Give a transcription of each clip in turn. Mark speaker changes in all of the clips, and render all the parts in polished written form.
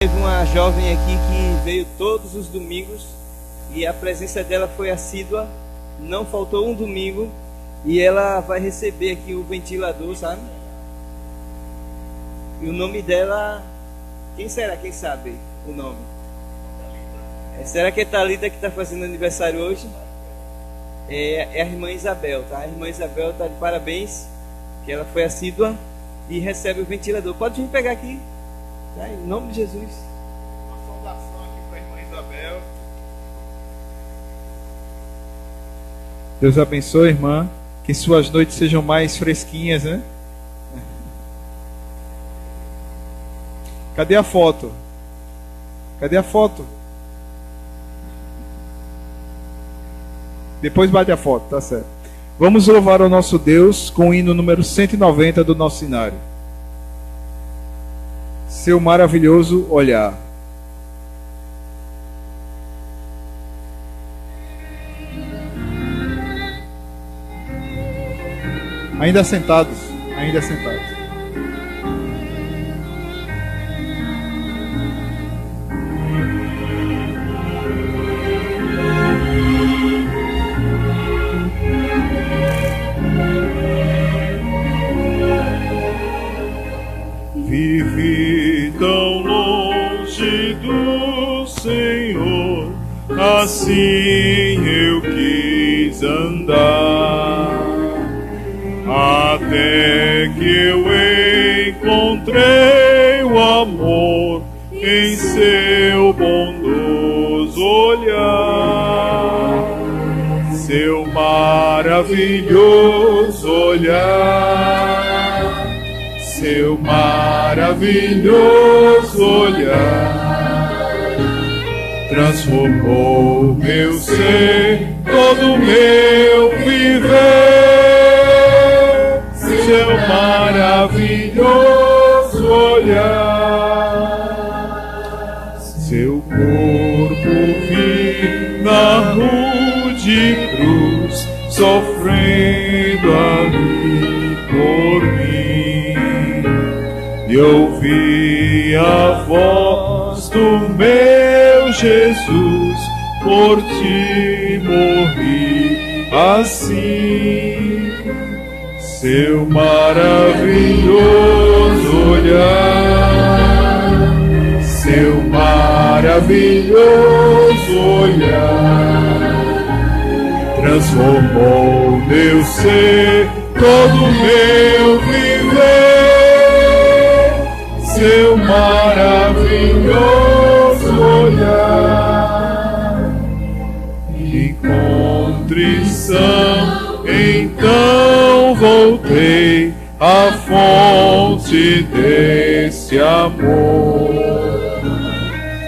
Speaker 1: Teve uma jovem aqui que veio todos os domingos e a presença dela foi assídua, não faltou um domingo, e ela vai receber aqui o ventilador, sabe? E o nome dela, quem será? Quem sabe o nome? Será que é Thalita que está fazendo aniversário hoje? É a irmã Isabel, tá? A irmã Isabel está de parabéns, que ela foi assídua e recebe o ventilador. Pode vir pegar aqui, tá? Em nome de Jesus.
Speaker 2: Uma saudação aqui para a irmã Isabel. Deus abençoe, irmã. Que suas noites sejam mais fresquinhas, né? Cadê a foto? Cadê a foto? Depois bate a foto, tá certo. Vamos louvar ao nosso Deus com o hino número 190 do nosso cenário. Seu maravilhoso olhar. Ainda sentados, ainda sentados.
Speaker 3: Vivi tão longe do Senhor, assim eu quis andar, até que eu encontrei o amor em seu bondoso olhar, seu maravilhoso olhar, seu maravilhoso olhar, transformou meu ser, todo meu viver, seu maravilhoso olhar, seu corpo vi na rude cruz, sofrendo ali por mim. E ouvi a voz do meu Jesus, por ti morri assim. Seu maravilhoso olhar, seu maravilhoso olhar, transformou meu ser, todo meu viver, seu maravilhoso olhar. E com contrição então voltei à fonte desse amor.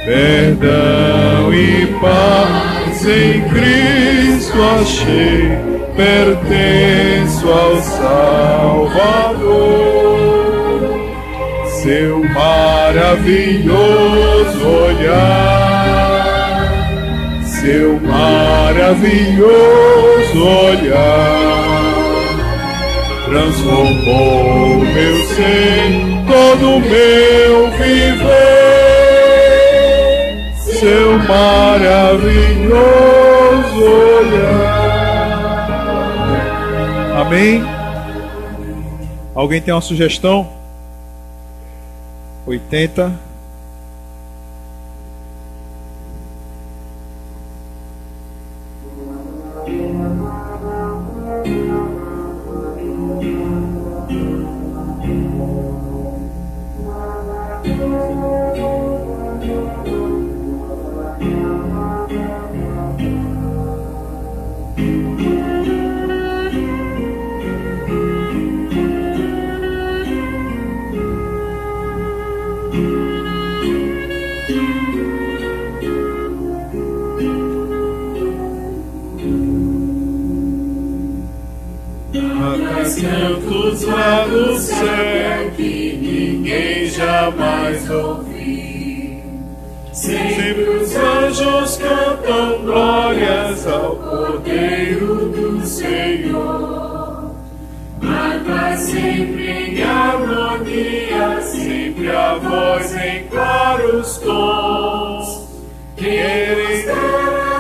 Speaker 3: Perdão e paz em Cristo achei, pertenço ao Salvador. Seu maravilhoso olhar, seu maravilhoso olhar, transformou meu ser, todo meu viver, seu maravilhoso olhar. Amém? Alguém tem uma sugestão? 80.
Speaker 4: Cantos lá no céu que ninguém jamais ouviu. Sempre os anjos cantam glórias ao Cordeiro do Senhor. Canta sempre em harmonia, sempre a voz em claros dons. Querem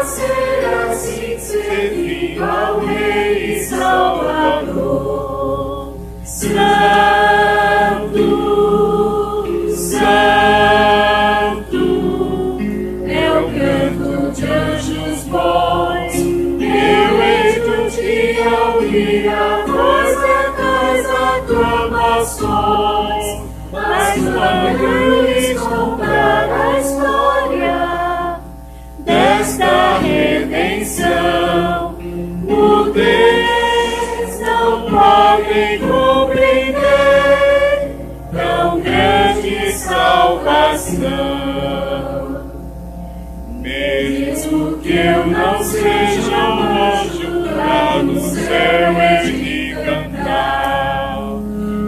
Speaker 4: ser assim, servir ao Rei e Salvador. Santo, Santo, é o canto de anjos bons. Eu hei de um dia ouvir a voz das aclamações. Mas quando lhes contar a história desta redenção, o Deus não podem compreender tão grande salvação. Mesmo que eu não seja um anjo, lá no céu hei de cantar.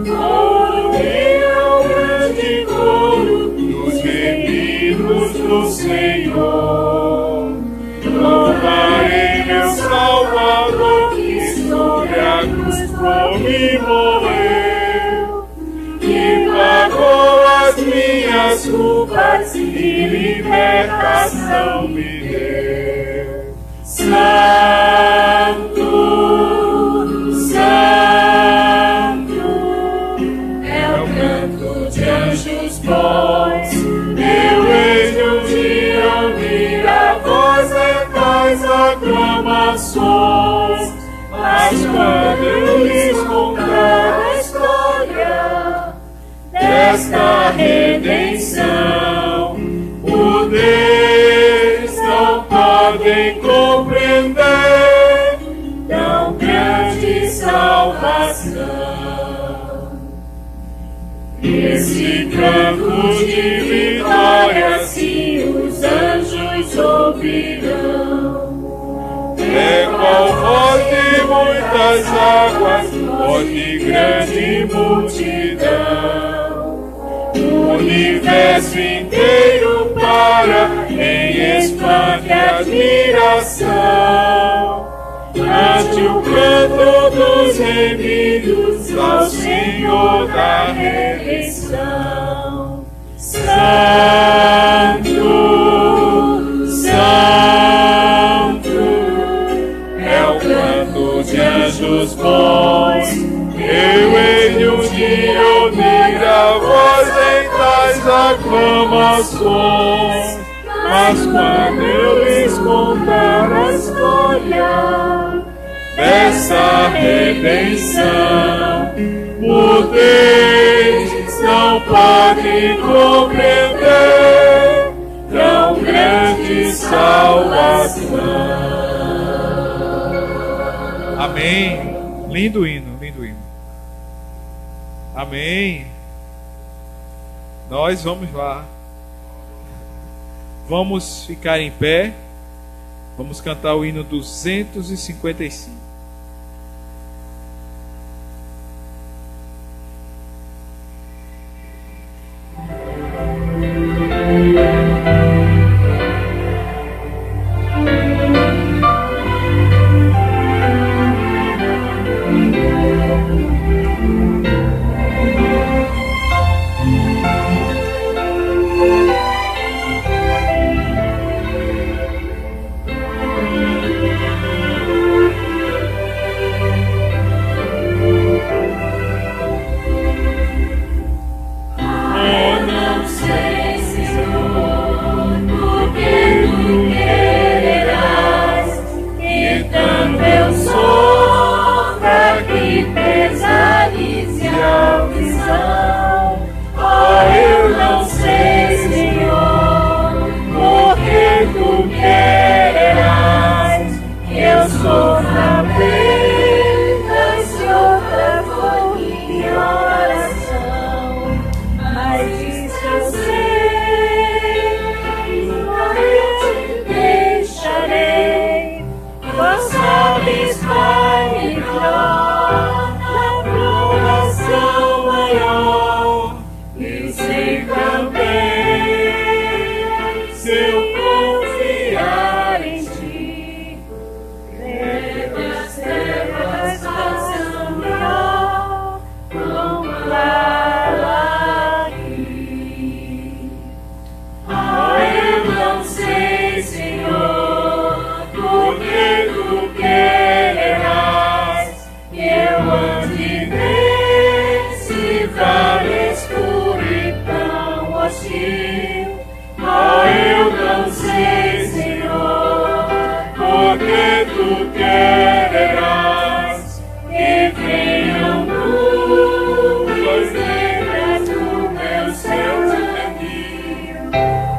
Speaker 4: Ouvi ao grande coro dos remidos do Senhor. Louvarei meu Salvador, que sobre a cruz por mim morreu, que pagou as minhas culpas e libertação me deu. Santo, Santo, é o canto de anjos bons. Eu hei de um dia ouvir a voz das aclamações. Mas quando eu lhes contar a história desta redenção, o Deus não podem compreender tão grande salvação. Esse canto de vitória, sim, os anjos ouvirão. É qual voz de muitas águas, voz de grande multidão. O universo inteiro para em espanto e admiração, ante o canto dos remidos ao Senhor da redenção. Santo, Santo, é o canto de anjos bons. Eu hei de um dia ouvir a voz em tais aclamações. Mas quando eu lhes contar a história dessa redenção, o Deus não pode compreender tão grande salvação.
Speaker 2: Amém. Lindo hino, lindo hino. Amém. Nós vamos lá. Vamos ficar em pé. Vamos cantar o hino 255.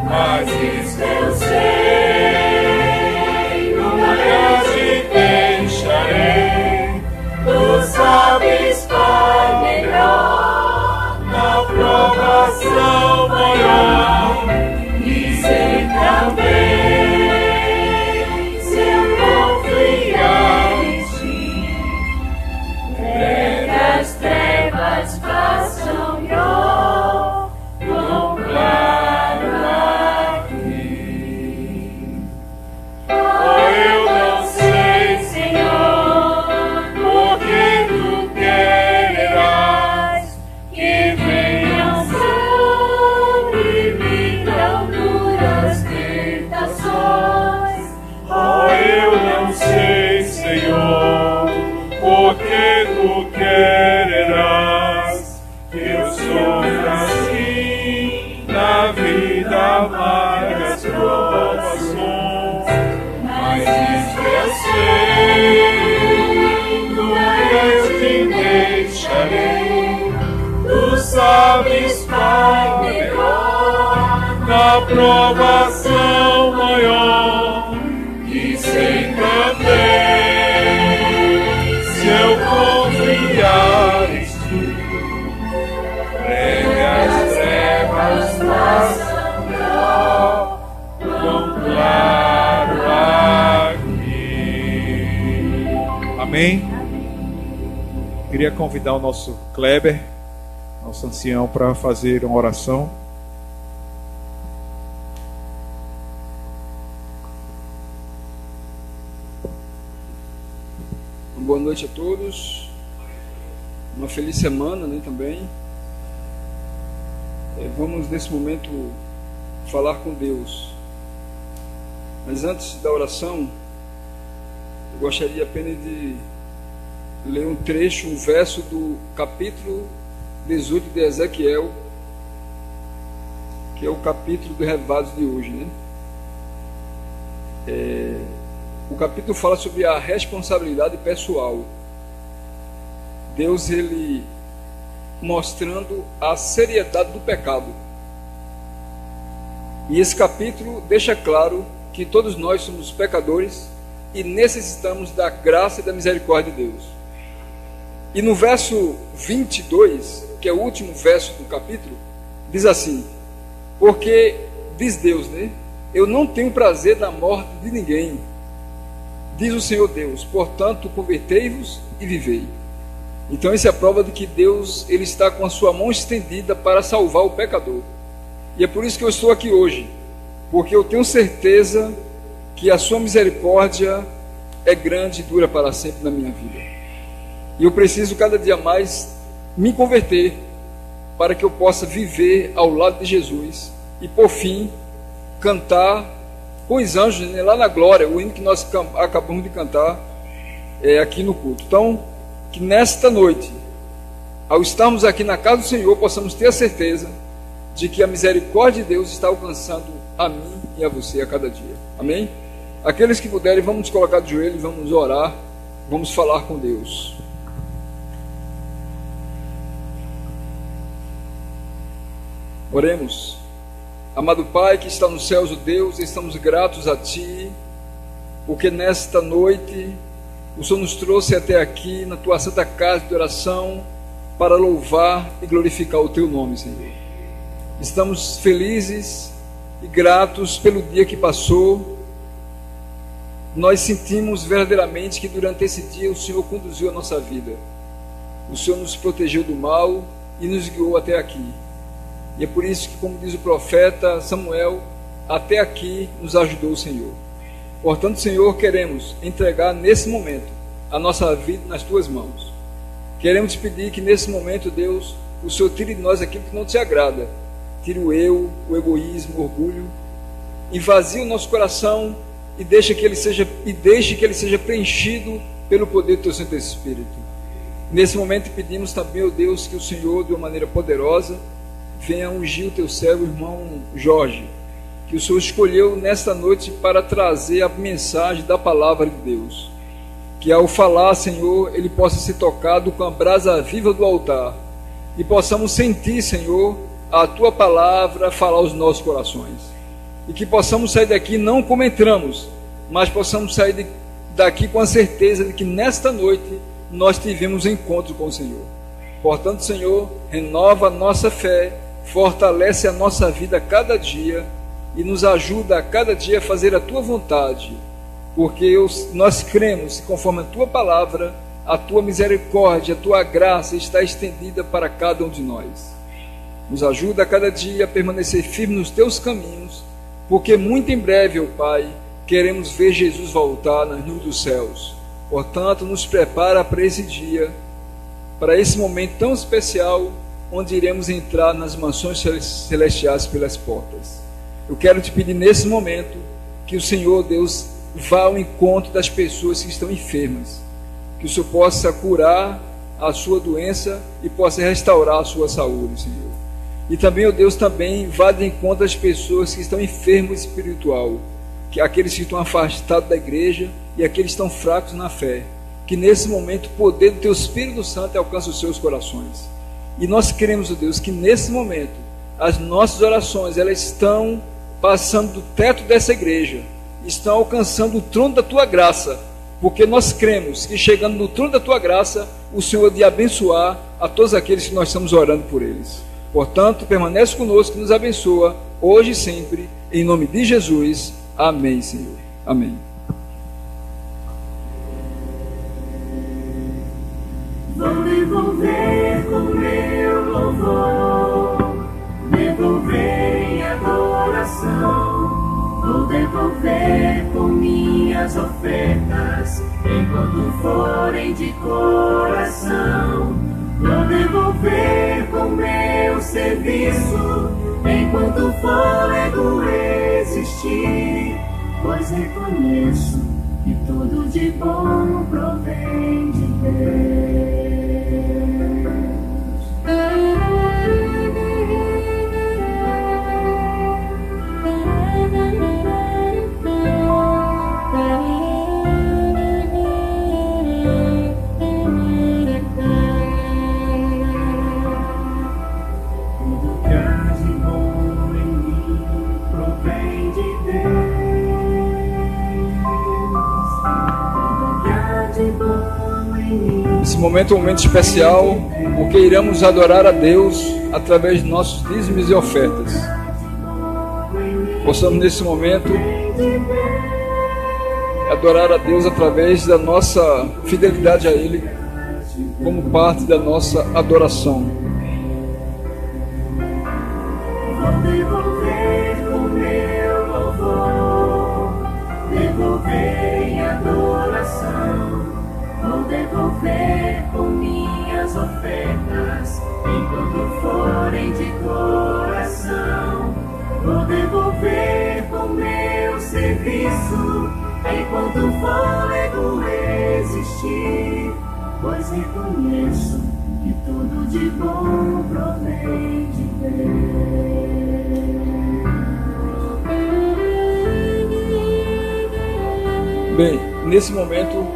Speaker 4: mas isso eu sei, nunca te deixarei. Tu sabes, Pai, melhor, na provação maior, e sei também, se eu confiar em ti, as trevas passam e ó, tão claro aqui. Oh, eu não sei, Senhor, porque tu quererás que venham sobre mim tão duras tentações. Oh, eu não sei, Senhor, porque tu quererás que eu sofra assim na vida amargas provações, mas isso eu sei, nunca eu te deixarei. Tu sabes, Pai, melhor, na provação maior, e sei também, se eu confiar em ti, as trevas passam tão claro aqui.
Speaker 2: Amém? Queria convidar o nosso Kleber, nosso ancião, para fazer uma oração.
Speaker 5: Boa noite a todos. Uma feliz semana, né, também. Vamos nesse momento falar com Deus. Mas antes da oração, eu gostaria apenas de ler um trecho, um verso do capítulo 18 de Ezequiel, que é o capítulo do Revados de hoje, né? O capítulo fala sobre a responsabilidade pessoal. Deus, ele mostrando a seriedade do pecado. E esse capítulo deixa claro que todos nós somos pecadores e necessitamos da graça e da misericórdia de Deus. E no verso 22, que é o último verso do capítulo, diz assim: porque, diz Deus, né? Eu não tenho prazer na morte de ninguém, diz o Senhor Deus, portanto convertei-vos e vivei. Então isso é a prova de que Deus, ele está com a sua mão estendida para salvar o pecador. E é por isso que eu estou aqui hoje, porque eu tenho certeza que a sua misericórdia é grande e dura para sempre na minha vida. E eu preciso cada dia mais me converter para que eu possa viver ao lado de Jesus e por fim cantar com os anjos, né, lá na glória, o hino que nós acabamos de cantar aqui no culto. Então, que nesta noite, ao estarmos aqui na casa do Senhor, possamos ter a certeza de que a misericórdia de Deus está alcançando a mim e a você a cada dia. Amém? Aqueles que puderem, vamos nos colocar de joelho, vamos orar, vamos falar com Deus. Oremos. Amado Pai que está nos céus, o Deus, estamos gratos a Ti, porque nesta noite o Senhor nos trouxe até aqui na Tua santa casa de oração para louvar e glorificar o Teu nome, Senhor. Estamos felizes e gratos pelo dia que passou. Nós sentimos verdadeiramente que durante esse dia o Senhor conduziu a nossa vida. O Senhor nos protegeu do mal e nos guiou até aqui. E é por isso que, como diz o profeta Samuel, até aqui nos ajudou o Senhor. Portanto, Senhor, queremos entregar nesse momento a nossa vida nas Tuas mãos. Queremos te pedir que nesse momento, Deus, o Senhor tire de nós aquilo que não Te agrada. Tire o eu, o egoísmo, o orgulho. Esvazie o nosso coração e deixe que ele seja preenchido pelo poder do Teu Santo Espírito. Nesse momento pedimos também, ó Deus, que o Senhor, de uma maneira poderosa, venha ungir o Teu servo, irmão Jorge, que o Senhor escolheu nesta noite para trazer a mensagem da palavra de Deus. Que ao falar, Senhor, ele possa ser tocado com a brasa viva do altar e possamos sentir, Senhor, a Tua palavra falar aos nossos corações. e que possamos sair daqui não como entramos, mas possamos sair daqui com a certeza de que nesta noite nós tivemos um encontro com o Senhor. Portanto, Senhor, renova a nossa fé, fortalece a nossa vida a cada dia e nos ajuda a cada dia a fazer a Tua vontade, porque nós cremos, conforme a Tua palavra, a Tua misericórdia, a Tua graça está estendida para cada um de nós. Nos ajuda a cada dia a permanecer firme nos Teus caminhos, porque muito em breve, ó Pai, queremos ver Jesus voltar nas nuvens dos céus. Portanto, nos prepara para esse dia, para esse momento tão especial, onde iremos entrar nas mansões celestiais pelas portas. Eu quero te pedir nesse momento que o Senhor, Deus, vá ao encontro das pessoas que estão enfermas, que o Senhor possa curar a sua doença e possa restaurar a sua saúde, Senhor. E também, ó Deus, também vá de encontro às pessoas que estão enfermos espiritual, que aqueles que estão afastados da igreja e aqueles que estão fracos na fé, que nesse momento o poder do Teu Espírito Santo alcance os seus corações. E nós queremos, ó Deus, que nesse momento as nossas orações, elas estão passando do teto dessa igreja, estão alcançando o trono da Tua graça, porque nós cremos que chegando no trono da Tua graça, o Senhor de abençoar a todos aqueles que nós estamos orando por eles. Portanto, permanece conosco e nos abençoa, hoje e sempre, em nome de Jesus. Amém, Senhor. Amém.
Speaker 6: Vou devolver com meu louvor, devolver em adoração, vou devolver com minhas ofertas, enquanto forem de coração. Vou devolver com meu serviço, enquanto o fôlego existir, pois reconheço que tudo de bom provém de Deus.
Speaker 5: Esse momento é um momento especial, porque iremos adorar a Deus através de nossos dízimos e ofertas. Possamos nesse momento adorar a Deus através da nossa fidelidade a Ele, como parte da nossa adoração.
Speaker 6: Vou devolver com meu louvor, devolver em adoração, vou devolver com minhas ofertas, enquanto forem de coração. Vou devolver com meu serviço, enquanto o fôlego existir, pois reconheço que tudo de bom provém de Deus.
Speaker 5: Bem, nesse momento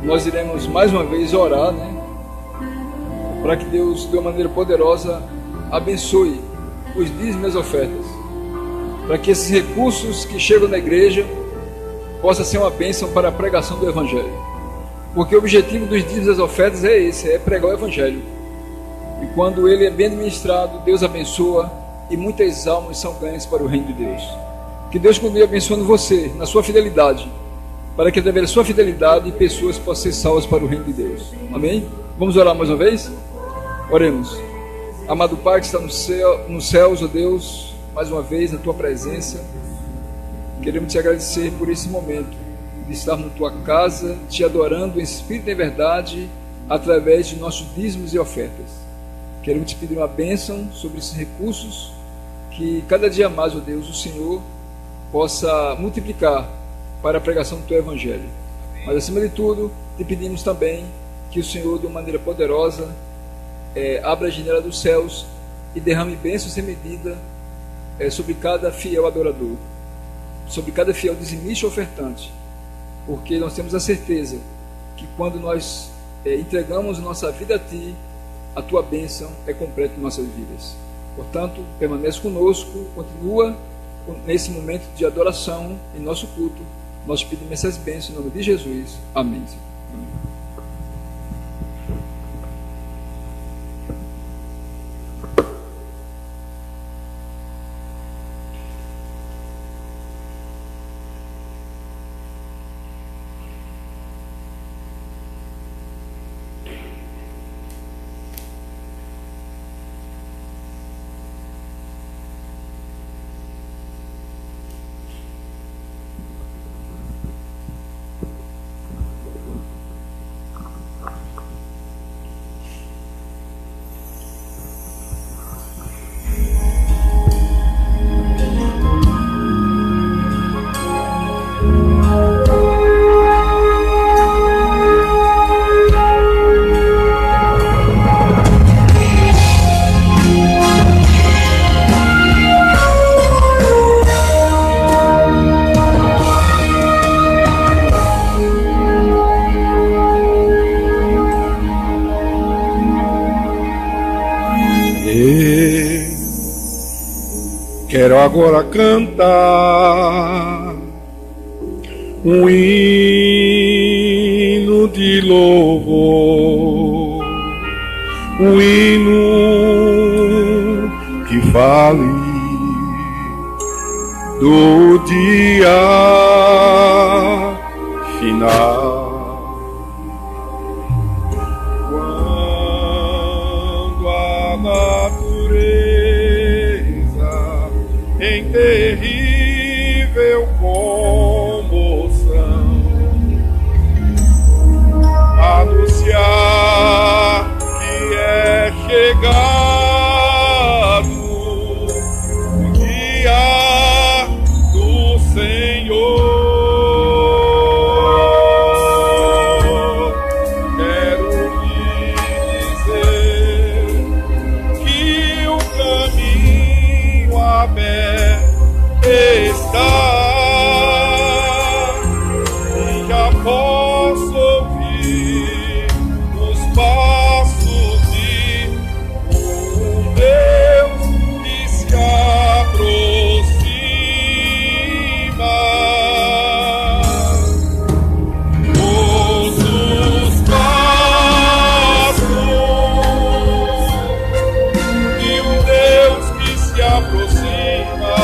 Speaker 5: nós iremos mais uma vez orar, para que Deus, de uma maneira poderosa, abençoe os dízimos e as ofertas, para que esses recursos que chegam na igreja possam ser uma bênção para a pregação do Evangelho, porque o objetivo dos dízimos e das ofertas é esse, é pregar o Evangelho, e quando ele é bem administrado, Deus abençoa e muitas almas são ganhas para o reino de Deus. Que Deus continue abençoando você na sua fidelidade, para que através da sua fidelidade pessoas possam ser salvas para o reino de Deus. Amém? Vamos orar mais uma vez? Oremos. Amado Pai que está no céu, nos céus, ó Deus, mais uma vez na Tua presença, queremos Te agradecer por esse momento de estar na Tua casa, Te adorando em espírito e em verdade, através de nossos dízimos e ofertas. Queremos Te pedir uma bênção sobre esses recursos, que cada dia mais, ó Deus, o Senhor possa multiplicar para a pregação do Teu Evangelho. Mas acima de tudo, Te pedimos também que o Senhor, de uma maneira poderosa, abra a janela dos céus e derrame bênçãos sem medida sobre cada fiel adorador, sobre cada fiel dizimista e ofertante, porque nós temos a certeza que quando nós entregamos nossa vida a Ti, a Tua bênção é completa em nossas vidas. Portanto, permanece conosco, continua nesse momento de adoração em nosso culto. Nós pedimos essas bênçãos em nome de Jesus. Amém. Amém.
Speaker 3: Quero agora cantar um hino de louvor, um hino que fale do dia final. Quando a natureza em terrível comoção anunciar que é chegado o dia do Senhor. Quero lhe dizer que o caminho aberto está e já posso ouvir os passos de um Deus que se aproxima. Ouço os passos de um Deus que se aproxima.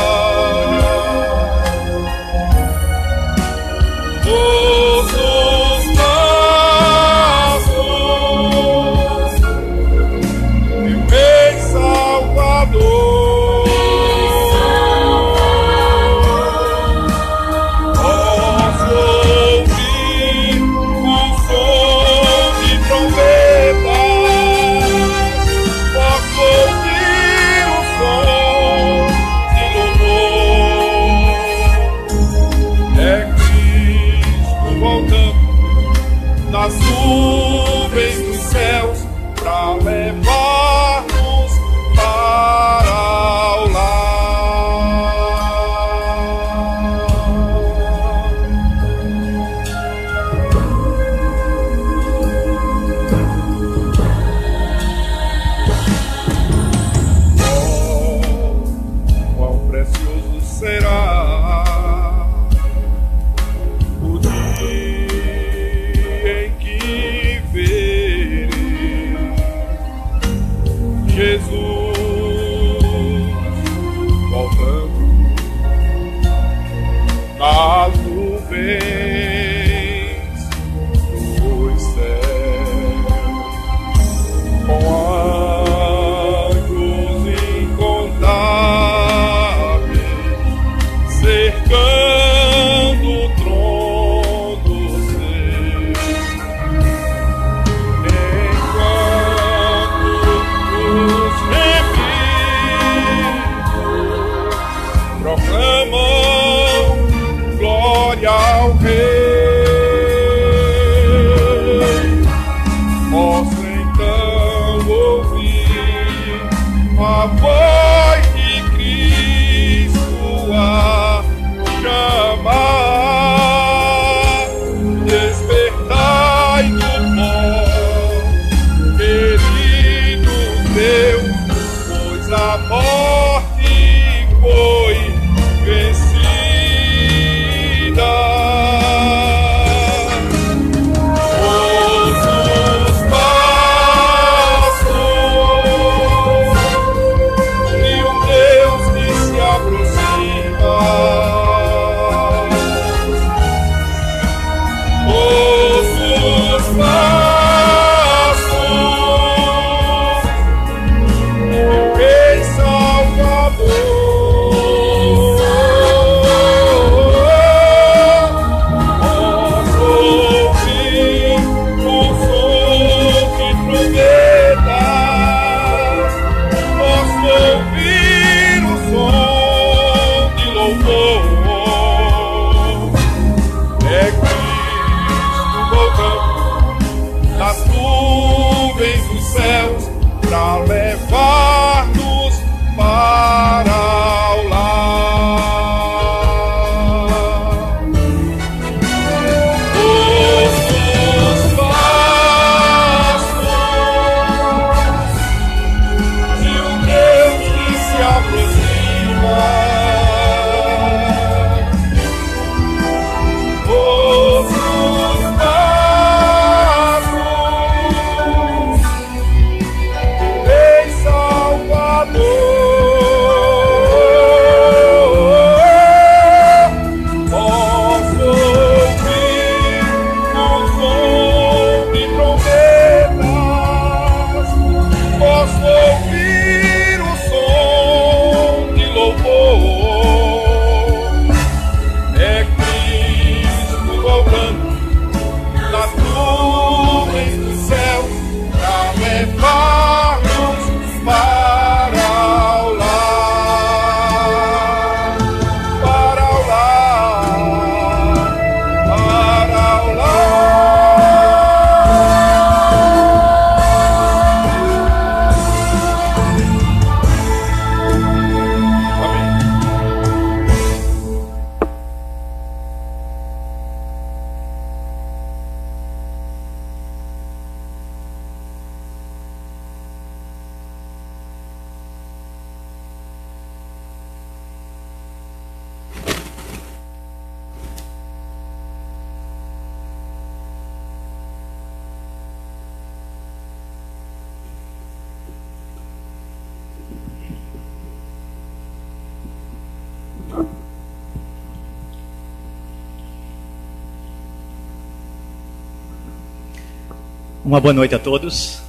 Speaker 7: Uma boa noite a todos.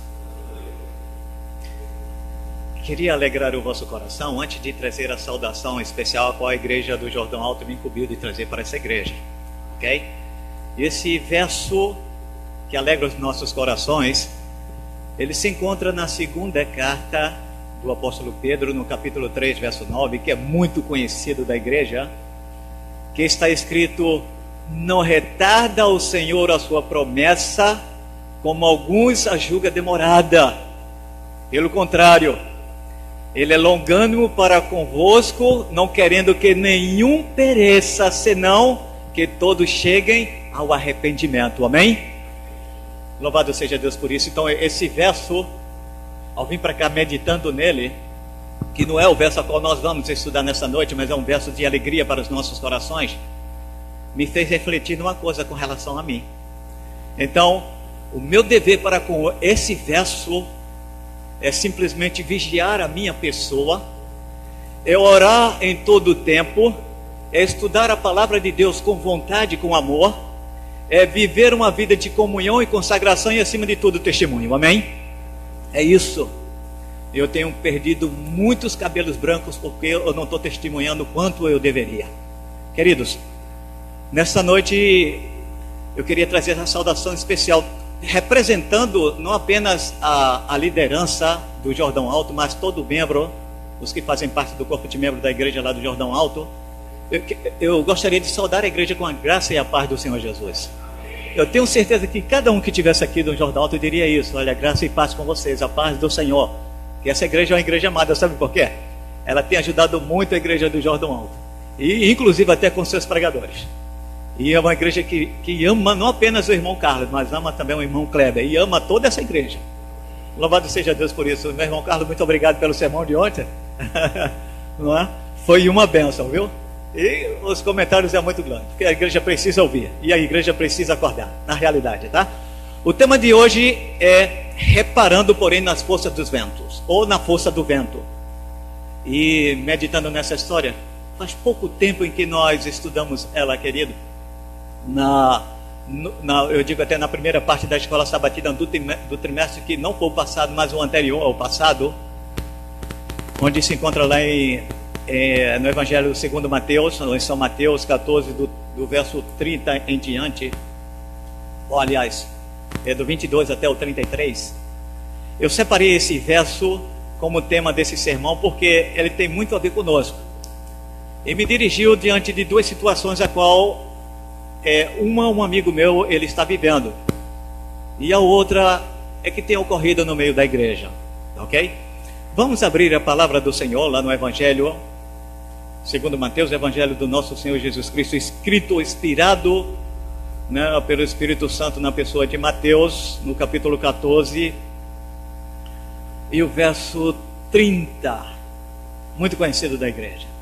Speaker 7: Queria alegrar o vosso coração antes de trazer a saudação especial a qual a igreja do Jordão Alto me incumbiu de trazer para essa igreja, ok? Esse verso que alegra os nossos corações, ele se encontra na segunda carta do apóstolo Pedro, no capítulo 3, verso 9, que é muito conhecido da igreja, que está escrito: não retarda o Senhor a sua promessa, como alguns a julga demorada. Pelo contrário, Ele é longânimo para convosco, não querendo que nenhum pereça, senão que todos cheguem ao arrependimento. Amém? Louvado seja Deus por isso. Então esse verso, ao vir para cá meditando nele, que não é o verso a qual nós vamos estudar nessa noite, mas é um verso de alegria para os nossos corações, me fez refletir numa coisa com relação a mim. Então, o meu dever para com esse verso é simplesmente vigiar a minha pessoa, é orar em todo o tempo, é estudar a palavra de Deus com vontade, com amor, é viver uma vida de comunhão e consagração e, acima de tudo, testemunho. Amém? É isso. Eu tenho perdido muitos cabelos brancos porque eu não estou testemunhando o quanto eu deveria. Queridos, nessa noite eu queria trazer essa saudação especial, representando não apenas a liderança do Jordão Alto, mas todo membro, os que fazem parte do corpo de membros da igreja lá do Jordão Alto. Eu gostaria de saudar a igreja com a graça e a paz do Senhor Jesus. Eu tenho certeza que cada um que estivesse aqui do Jordão Alto diria isso: olha, graça e paz com vocês, a paz do Senhor. Que essa igreja é uma igreja amada, sabe por quê? Ela tem ajudado muito a igreja do Jordão Alto, e inclusive até com seus pregadores. E é uma igreja que ama não apenas o irmão Carlos, mas ama também o irmão Kleber, e ama toda essa igreja. Louvado seja Deus por isso. Meu irmão Carlos, muito obrigado pelo sermão de ontem. Não é? Foi uma bênção, viu? E os comentários é muito grande, porque a igreja precisa ouvir, e a igreja precisa acordar, na realidade, tá? O tema de hoje é reparando, porém, nas forças dos ventos, ou na força do vento. E meditando nessa história, faz pouco tempo em que nós estudamos ela, querido. Eu digo até na primeira parte da escola sabatina do trimestre, que não foi o passado, mas o anterior ao passado, onde se encontra lá no Evangelho segundo Mateus, em São Mateus 14, do verso 30 em diante, ou aliás, do 22 até o 33. Eu separei esse verso como tema desse sermão porque ele tem muito a ver conosco. E me dirigiu diante de duas situações a qual um amigo meu ele está vivendo, e a outra é que tem ocorrido no meio da igreja, ok? Vamos abrir a palavra do Senhor lá no Evangelho segundo Mateus, Evangelho do nosso Senhor Jesus Cristo, escrito, inspirado, né, pelo Espírito Santo na pessoa de Mateus, no capítulo 14 e o verso 30, muito conhecido da igreja.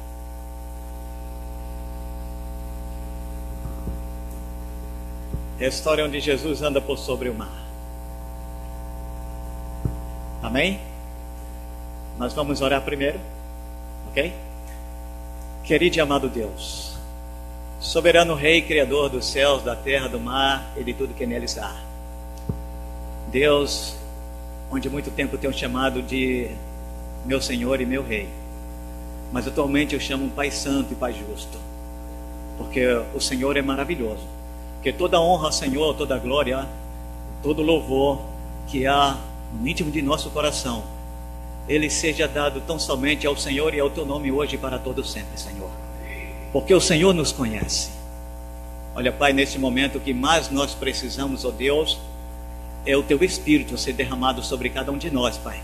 Speaker 7: É a história onde Jesus anda por sobre o mar. Amém? Nós vamos orar primeiro, ok? Querido e amado Deus, soberano Rei, Criador dos céus, da terra, do mar e de tudo que neles há. Deus, onde muito tempo tenho chamado de meu Senhor e meu Rei, mas atualmente eu chamo Pai Santo e Pai Justo, porque o Senhor é maravilhoso. Que toda honra ao Senhor, toda glória, todo louvor que há no íntimo de nosso coração, ele seja dado tão somente ao Senhor e ao teu nome hoje e para todo sempre, Senhor. Porque o Senhor nos conhece. Olha, Pai, nesse momento que mais nós precisamos, ó Deus, é o teu Espírito ser derramado sobre cada um de nós, Pai.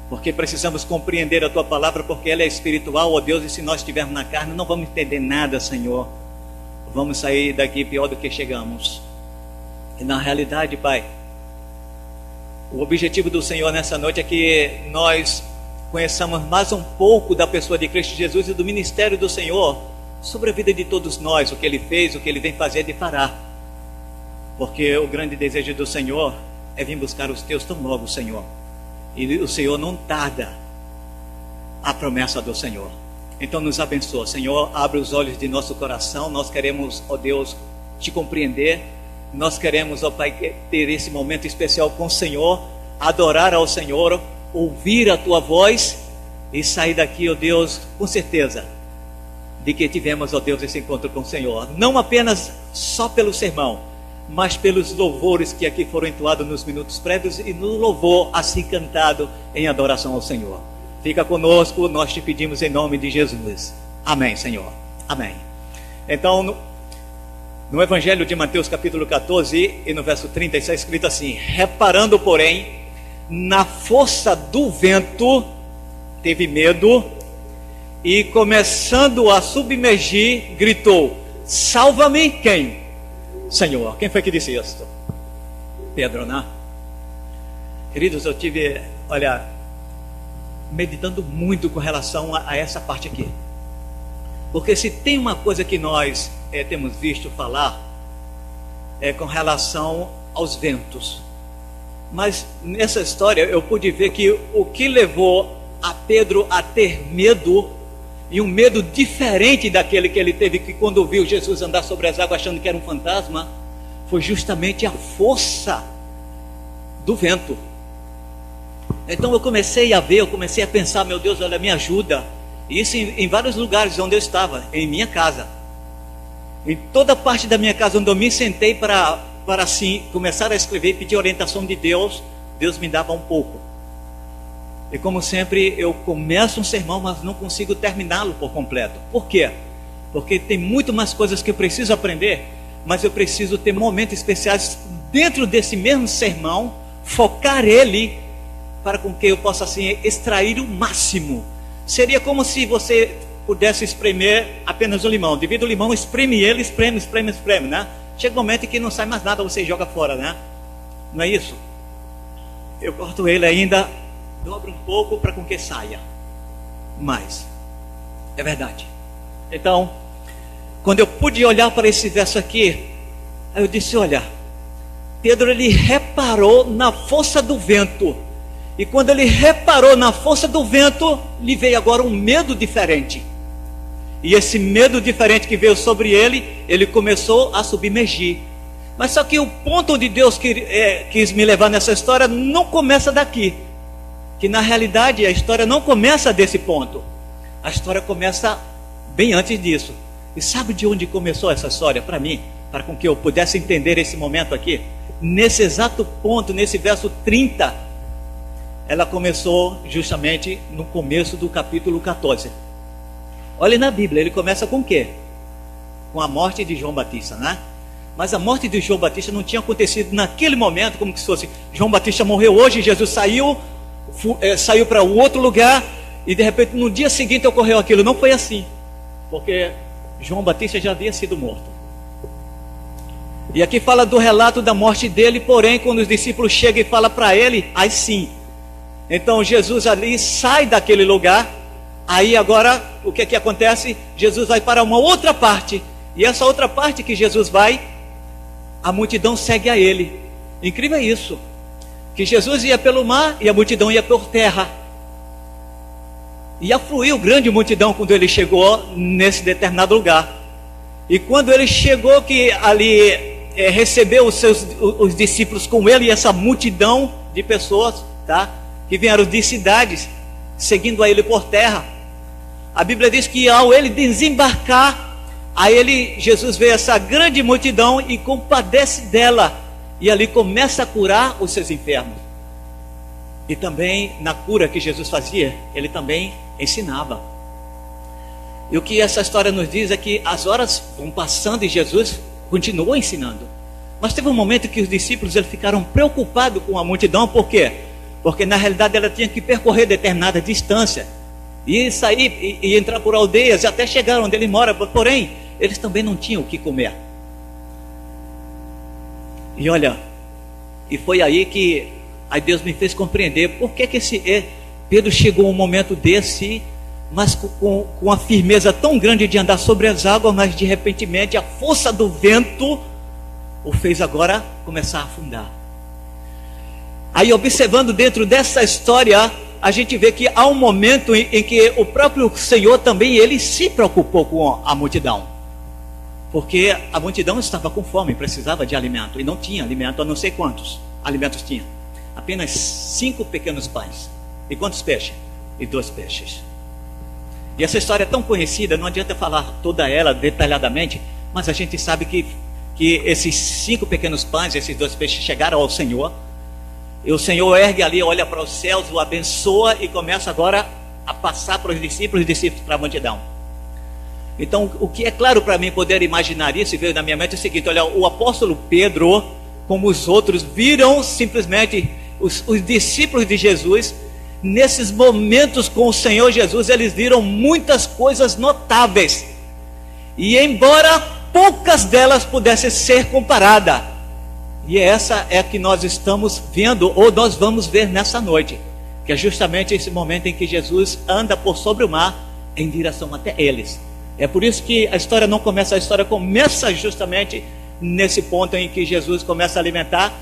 Speaker 7: Porque precisamos compreender a tua palavra, porque ela é espiritual, ó Deus, e se nós estivermos na carne, não vamos entender nada, Senhor. Vamos sair daqui pior do que chegamos. E na realidade, Pai, o objetivo do Senhor nessa noite é que nós conheçamos mais um pouco da pessoa de Cristo Jesus e do ministério do Senhor sobre a vida de todos nós, o que Ele fez, o que Ele vem fazer e fará. Porque o grande desejo do Senhor é vir buscar os teus tão logo, Senhor. E o Senhor não tarda a promessa do Senhor. Então nos abençoa, Senhor, abre os olhos de nosso coração. Nós queremos, ó Deus, te compreender nós queremos, ó Pai, ter esse momento especial com o Senhor, adorar ao Senhor, ouvir a Tua voz e sair daqui, ó Deus, com certeza de que tivemos, ó Deus, esse encontro com o Senhor, não apenas só pelo sermão, mas pelos louvores que aqui foram entoados nos minutos prévios e no louvor assim cantado em adoração ao Senhor. Fica conosco, nós te pedimos em nome de Jesus. Amém, Senhor. Amém. Então, no Evangelho de Mateus capítulo 14 e no verso 30 está escrito assim: reparando, porém, na força do vento, teve medo e, começando a submergir, gritou: salva-me. Quem? Senhor. Quem foi que disse isso? Pedro, né? Queridos, eu tive, meditando muito com relação a essa parte aqui, porque se tem uma coisa que nós temos visto falar, é com relação aos ventos. Mas nessa história eu pude ver que o que levou a Pedro a ter medo, e um medo diferente daquele que ele teve que quando viu Jesus andar sobre as águas achando que era um fantasma, foi justamente a força do vento. Então eu comecei a ver, eu comecei a pensar: meu Deus, olha, me ajuda. E isso em vários lugares onde eu estava, em minha casa, em toda parte da minha casa onde eu me sentei para assim começar a escrever e pedir orientação de Deus, Deus me dava um pouco. E como sempre, eu começo um sermão, mas não consigo terminá-lo por completo. Por quê? Porque tem muito mais coisas que eu preciso aprender, mas eu preciso ter momentos especiais dentro desse mesmo sermão, focar ele, para com que eu possa assim extrair o máximo. Seria como se você pudesse espremer apenas o limão. Divide o limão, espreme ele, espreme, né? Chega um momento em que não sai mais nada, você joga fora, né? Não é isso? Eu corto ele ainda, dobro um pouco para com que saia mais. É verdade. Então, quando eu pude olhar para esse verso aqui, aí eu disse: olha, Pedro, ele reparou na força do vento. E quando ele reparou na força do vento, lhe veio agora um medo diferente. E esse medo diferente que veio sobre ele, ele começou a submergir. Mas só que o ponto onde Deus quis me levar nessa história não começa daqui. Que na realidade a história não começa desse ponto. A história começa bem antes disso. E sabe de onde começou essa história para mim? Para com que eu pudesse entender esse momento aqui? Nesse exato ponto, nesse verso 30, ela começou justamente no começo do capítulo 14. Olha na Bíblia, ele começa com o quê? Com a morte de João Batista, né? Mas a morte de João Batista não tinha acontecido naquele momento, como se fosse: João Batista morreu hoje, Jesus saiu para um outro lugar, e de repente no dia seguinte ocorreu aquilo. Não foi assim, porque João Batista já havia sido morto. E aqui fala do relato da morte dele, porém quando os discípulos chegam e falam para ele, aí sim. Então Jesus ali sai daquele lugar. Aí agora o que acontece? Jesus vai para uma outra parte, e essa outra parte que Jesus vai, a multidão segue a ele. Incrível é isso, que Jesus ia pelo mar e a multidão ia por terra. E afluiu grande multidão quando ele chegou nesse determinado lugar. E quando ele chegou, que ali recebeu os discípulos com ele, e essa multidão de pessoas, tá? Que vieram de cidades, seguindo a ele por terra. A Bíblia diz que ao ele desembarcar, Jesus vê essa grande multidão e compadece dela, e ali começa a curar os seus enfermos. E também na cura que Jesus fazia, ele também ensinava. E o que essa história nos diz é que as horas vão passando e Jesus continuou ensinando. Mas teve um momento que os discípulos eles ficaram preocupados com a multidão. Por quê? Porque na realidade ela tinha que percorrer determinada distância e sair e entrar por aldeias até chegar onde ele mora. Porém, eles também não tinham o que comer. E olha, e foi aí que Deus me fez compreender por que Pedro chegou a um momento desse, mas com uma firmeza tão grande de andar sobre as águas, mas de repentemente a força do vento o fez agora começar a afundar. Aí, observando dentro dessa história, a gente vê que há um momento em que o próprio Senhor também ele se preocupou com a multidão. Porque a multidão estava com fome, precisava de alimento, e não tinha alimento, eu não sei quantos alimentos tinha. Apenas 5 pequenos pães. E quantos peixes? E 2 peixes. E essa história é tão conhecida, não adianta falar toda ela detalhadamente, mas a gente sabe que esses 5 pequenos pães, esses 2 peixes chegaram ao Senhor, e o Senhor ergue ali, olha para os céus, o abençoa e começa agora a passar para os discípulos para a multidão. Então, o que é claro para mim poder imaginar isso, e veio na minha mente, é o seguinte: olha, o apóstolo Pedro, como os outros, viram simplesmente os discípulos de Jesus, nesses momentos com o Senhor Jesus, eles viram muitas coisas notáveis, e embora poucas delas pudessem ser comparadas, e essa é a que nós estamos vendo, ou nós vamos ver nessa noite, que é justamente esse momento em que Jesus anda por sobre o mar, em direção até eles. É por isso que a história não começa, a história começa justamente nesse ponto em que Jesus começa a alimentar,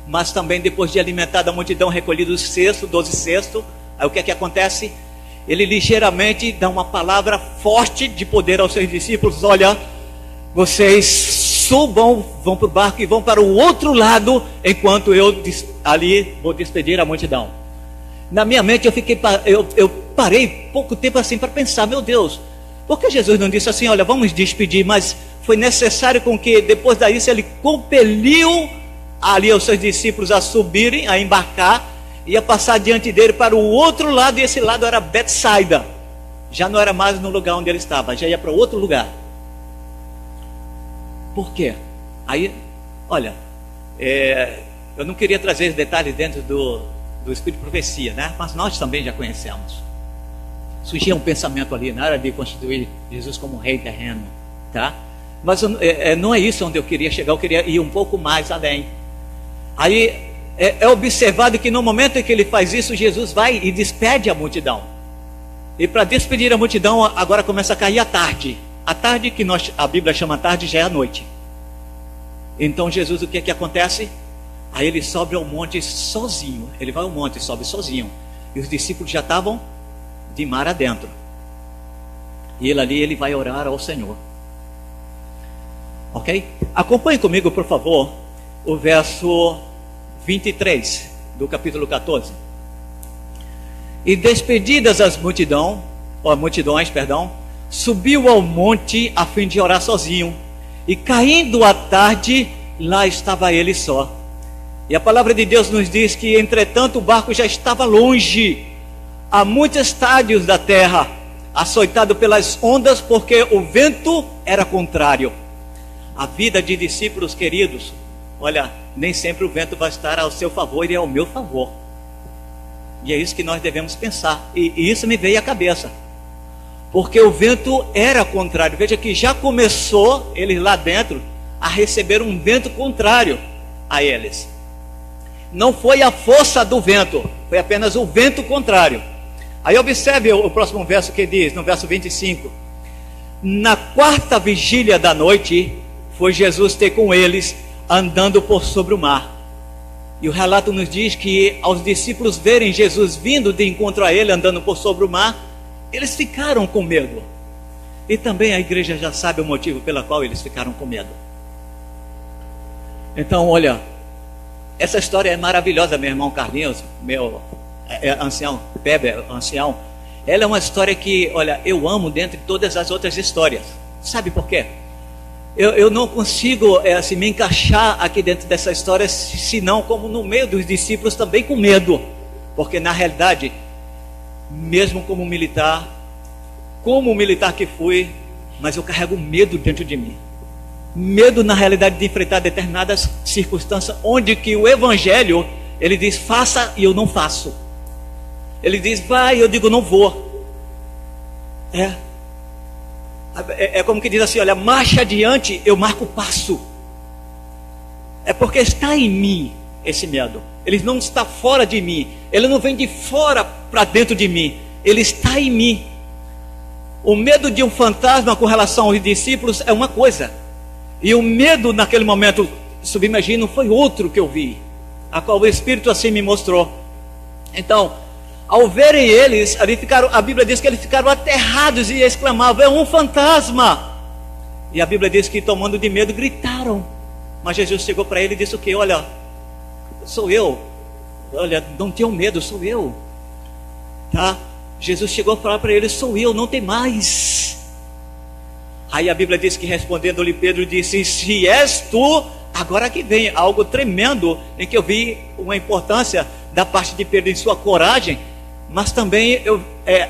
Speaker 7: mas também depois de alimentar a multidão, recolhido os cestos, 12 cestos, aí o que é que acontece? Ele ligeiramente dá uma palavra forte de poder aos seus discípulos: olha, vocês subam, vão para o barco e vão para o outro lado, enquanto eu ali vou despedir a multidão. Na minha mente eu parei pouco tempo assim para pensar: meu Deus, por que Jesus não disse assim, olha, vamos despedir? Mas foi necessário com que depois disso ele compeliu ali os seus discípulos a subirem, a embarcar, e a passar diante dele para o outro lado, e esse lado era Betsaida. Já não era mais no lugar onde ele estava, já ia para outro lugar. Por quê? Aí, olha, eu não queria trazer detalhes dentro do Espírito de Profecia, né? Mas nós também já conhecemos. Surgia um pensamento ali, na hora de constituir Jesus como rei terreno, tá? Mas não é isso onde eu queria chegar, eu queria ir um pouco mais além. Aí é observado que no momento em que ele faz isso, Jesus vai e despede a multidão. E para despedir a multidão, agora começa a cair a tarde. A tarde que a Bíblia chama tarde, já é a noite. Então Jesus, o que é que acontece? Aí ele sobe ao monte sozinho. Ele vai ao monte e sobe sozinho. E os discípulos já estavam de mar adentro. E ele vai orar ao Senhor. Ok? Acompanhe comigo, por favor, o verso 23 do capítulo 14. E despedidas as multidões, subiu ao monte a fim de orar sozinho. E caindo a tarde, lá estava ele só. E a palavra de Deus nos diz que, entretanto, o barco já estava longe, a muitos estádios da terra, açoitado pelas ondas, porque o vento era contrário. A vida de discípulos queridos, olha, nem sempre o vento vai estar ao seu favor e ao meu favor. E é isso que nós devemos pensar. E isso me veio à cabeça, porque o vento era contrário. Veja que já começou eles lá dentro a receber um vento contrário a eles. Não foi a força do vento, foi apenas o vento contrário. Aí observe o próximo verso que diz, no verso 25: na 4ª vigília da noite, foi Jesus ter com eles, andando por sobre o mar. E o relato nos diz que, aos discípulos verem Jesus vindo de encontro a ele, andando por sobre o mar, eles ficaram com medo. E também a igreja já sabe o motivo pelo qual eles ficaram com medo. Então, olha, essa história é maravilhosa, meu irmão Carlinhos, meu ancião, Peber, ancião. Ela é uma história que, olha, eu amo dentre todas as outras histórias. Sabe por quê? Eu não consigo assim, me encaixar aqui dentro dessa história, senão como no meio dos discípulos também com medo. Porque na realidade, mesmo como militar que fui, mas eu carrego medo dentro de mim. Medo na realidade de enfrentar determinadas circunstâncias onde que o evangelho, ele diz faça e eu não faço. Ele diz vai e eu digo não vou. É como que diz assim, olha, marcha adiante, eu marco o passo. É porque está em mim esse medo. Ele não está fora de mim. Ele não vem de fora para dentro de mim. Ele está em mim. O medo de um fantasma com relação aos discípulos é uma coisa. E o medo naquele momento submergindo foi outro que eu vi, a qual o Espírito assim me mostrou. Então, ao verem eles, ali ficaram, a Bíblia diz que eles ficaram aterrados e exclamavam, é um fantasma. E a Bíblia diz que, tomando de medo, gritaram. Mas Jesus chegou para ele e disse o quê? Olha, sou eu. Olha, não tenham medo, sou eu. Tá? Jesus chegou a falar para ele: sou eu, não tem mais. Aí a Bíblia diz que, respondendo-lhe, Pedro disse: se és tu, agora que vem algo tremendo, em que eu vi uma importância da parte de Pedro em sua coragem. Mas também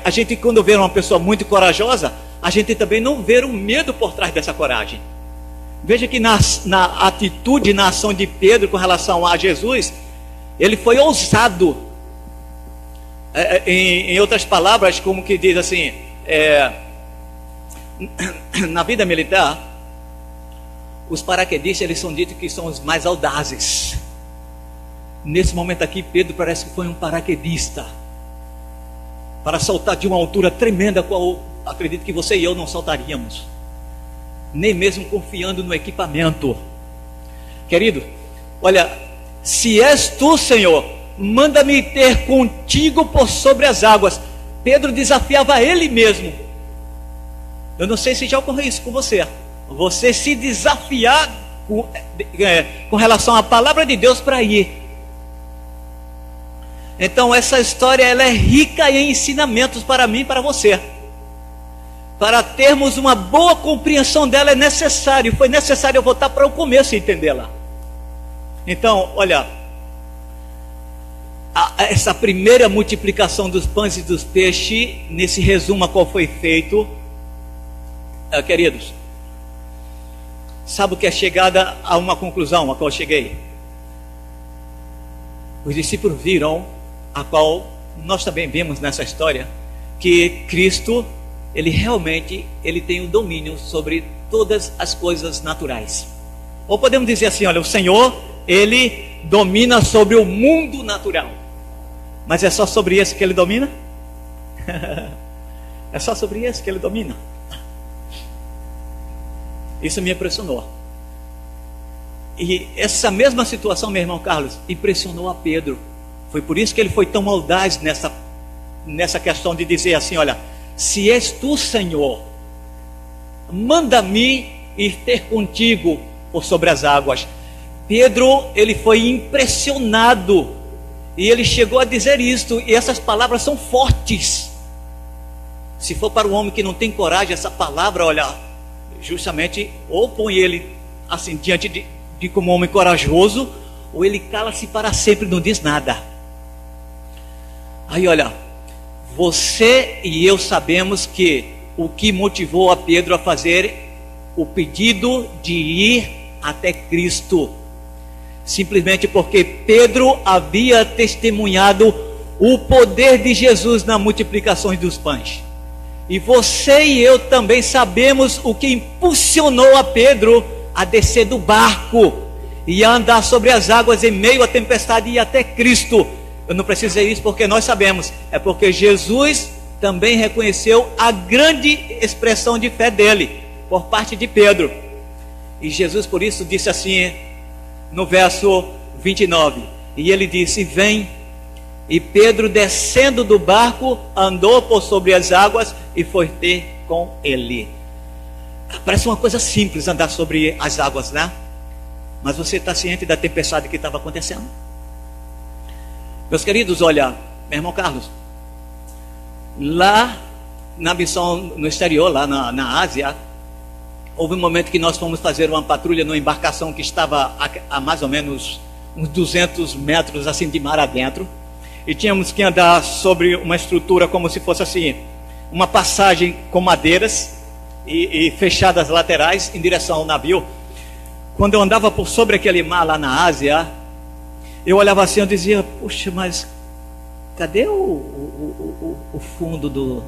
Speaker 7: a gente, quando vê uma pessoa muito corajosa, a gente também não vê o medo por trás dessa coragem. Veja que na atitude, na ação de Pedro com relação a Jesus, ele foi ousado. Em outras palavras, como que diz assim, na vida militar, os paraquedistas, eles são ditos que são os mais audazes. Nesse momento aqui, Pedro parece que foi um paraquedista, para saltar de uma altura tremenda, qual acredito que você e eu não saltaríamos, nem mesmo confiando no equipamento. Querido, olha, se és tu, Senhor, manda-me ter contigo por sobre as águas. Pedro desafiava ele mesmo. Eu não sei se já ocorreu isso com você. Você se desafiar com relação à palavra de Deus para ir. Então essa história, ela é rica em ensinamentos para mim e para você. Para termos uma boa compreensão dela foi necessário eu voltar para o começo e entendê-la. Então, olha, essa primeira multiplicação dos pães e dos peixes, nesse resumo a qual foi feito, queridos, sabe o que é chegada a uma conclusão a qual eu cheguei? Os discípulos viram, a qual nós também vimos nessa história, que Cristo, ele realmente tem o domínio sobre todas as coisas naturais. Ou podemos dizer assim, olha, o Senhor, ele domina sobre o mundo natural. Mas é só sobre isso que ele domina? É só sobre isso que ele domina? Isso me impressionou. E essa mesma situação, meu irmão Carlos, impressionou a Pedro. Foi por isso que ele foi tão audaz nessa questão de dizer assim, olha, se és tu, Senhor, manda-me ir ter contigo por sobre as águas. Pedro, ele foi impressionado, e ele chegou a dizer isto, e essas palavras são fortes. Se for para um homem que não tem coragem, essa palavra, olha, justamente, ou põe ele assim diante de como um homem corajoso, ou ele cala-se para sempre, não diz nada. Aí olha, você e eu sabemos que o que motivou a Pedro a fazer o pedido de ir até Cristo, simplesmente porque Pedro havia testemunhado o poder de Jesus na multiplicação dos pães. E você e eu também sabemos o que impulsionou a Pedro a descer do barco e a andar sobre as águas em meio à tempestade e ir até Cristo. Eu não preciso dizer isso porque nós sabemos, é porque Jesus também reconheceu a grande expressão de fé dele, por parte de Pedro. E Jesus por isso disse assim, no verso 29, e ele disse, vem. E Pedro, descendo do barco, andou por sobre as águas e foi ter com ele. Parece uma coisa simples andar sobre as águas, né? Mas você está ciente da tempestade que estava acontecendo? Meus queridos, olha, meu irmão Carlos, lá na missão no exterior, lá na Ásia, houve um momento que nós fomos fazer uma patrulha numa embarcação que estava a mais ou menos uns 200 metros assim de mar adentro, e tínhamos que andar sobre uma estrutura como se fosse assim, uma passagem com madeiras e fechadas laterais em direção ao navio. Quando eu andava por sobre aquele mar lá na Ásia, eu olhava assim, eu dizia, puxa, mas cadê o fundo do...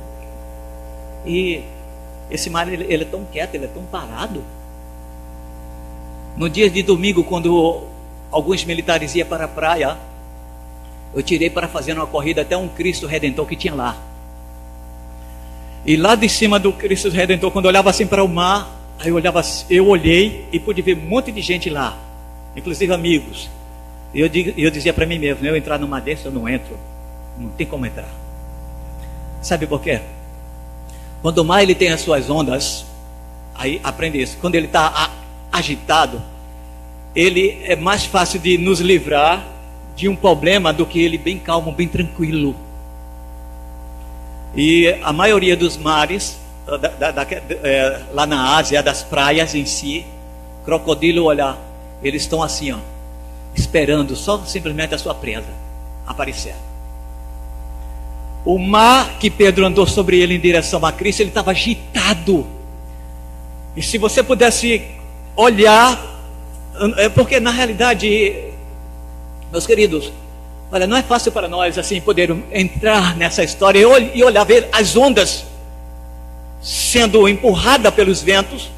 Speaker 7: E esse mar, ele é tão quieto, ele é tão parado. No dia de domingo, quando alguns militares iam para a praia, eu tirei para fazer uma corrida até um Cristo Redentor que tinha lá. E lá de cima do Cristo Redentor, quando eu olhava assim para o mar, aí eu olhei e pude ver um monte de gente lá, inclusive amigos. E eu dizia para mim mesmo, eu entrar numa dessa, eu não entro, não tem como entrar. Sabe por quê? Quando o mar ele tem as suas ondas, Aí aprende isso. Quando ele está agitado, ele é mais fácil de nos livrar de um problema do que ele bem calmo, bem tranquilo. E a maioria dos mares, lá na Ásia, das praias em si, crocodilo, olha, eles estão assim, ó, esperando só simplesmente a sua presa aparecer. O mar que Pedro andou sobre ele em direção a Cristo, ele estava agitado. E se você pudesse olhar, porque na realidade, meus queridos, olha, não é fácil para nós assim poder entrar nessa história e olhar, ver as ondas sendo empurradas pelos ventos,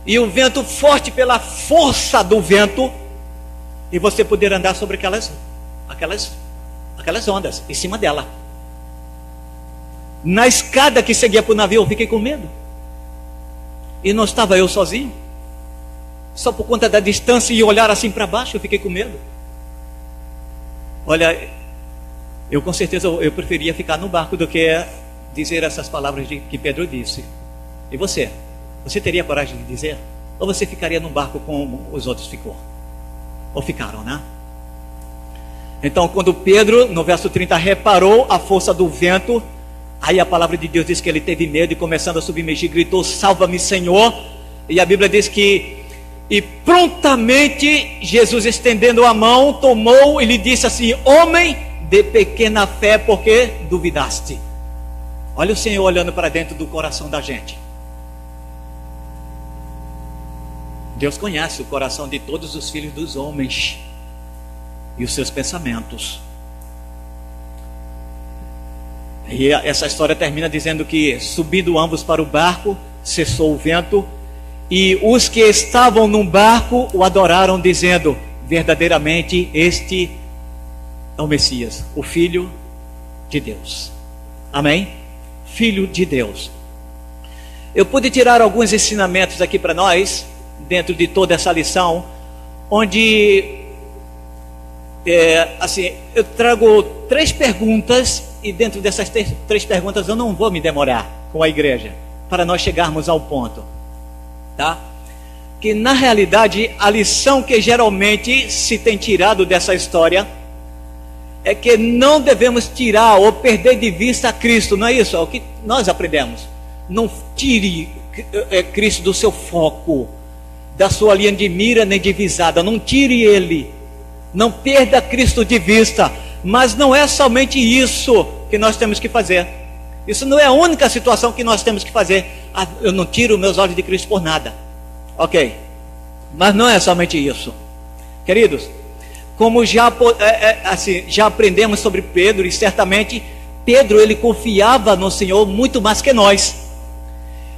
Speaker 7: e o vento forte pela força do vento, e você poder andar sobre aquelas ondas, em cima dela. Na escada que seguia para o navio, eu fiquei com medo. E não estava eu sozinho. Só por conta da distância e olhar assim para baixo, eu fiquei com medo. Olha, eu com certeza eu preferia ficar no barco do que dizer essas palavras que Pedro disse. E você? Você teria coragem de dizer? Ou você ficaria no barco como os outros ficou? Ou ficaram, né? Então, quando Pedro, no verso 30, reparou a força do vento, aí a palavra de Deus diz que ele teve medo e, começando a submergir, gritou: salva-me, Senhor. E a Bíblia diz que, e prontamente Jesus, estendendo a mão, tomou e lhe disse assim: homem de pequena fé, por que duvidaste? Olha o Senhor olhando para dentro do coração da gente. Deus conhece o coração de todos os filhos dos homens e os seus pensamentos. E essa história termina dizendo que, subindo ambos para o barco, cessou o vento, e os que estavam no barco o adoraram, dizendo: verdadeiramente este é o Messias, o Filho de Deus. Amém? Filho de Deus. Eu pude tirar alguns ensinamentos aqui para nós, dentro de toda essa lição, onde assim, eu trago 3 perguntas, e dentro dessas 3 perguntas eu não vou me demorar com a igreja, para nós chegarmos ao ponto, tá? Que na realidade a lição que geralmente se tem tirado dessa história é que não devemos tirar ou perder de vista Cristo, não é isso? É o que nós aprendemos. Não tire Cristo do seu foco, da sua linha de mira nem de visada. Não tire ele, não perda Cristo de vista. Mas não é somente isso que nós temos que fazer. Isso não é a única situação que nós temos que fazer. Eu não tiro meus olhos de Cristo por nada. Ok, mas não é somente isso, queridos. Como já aprendemos sobre Pedro, e certamente Pedro, ele confiava no Senhor muito mais que nós.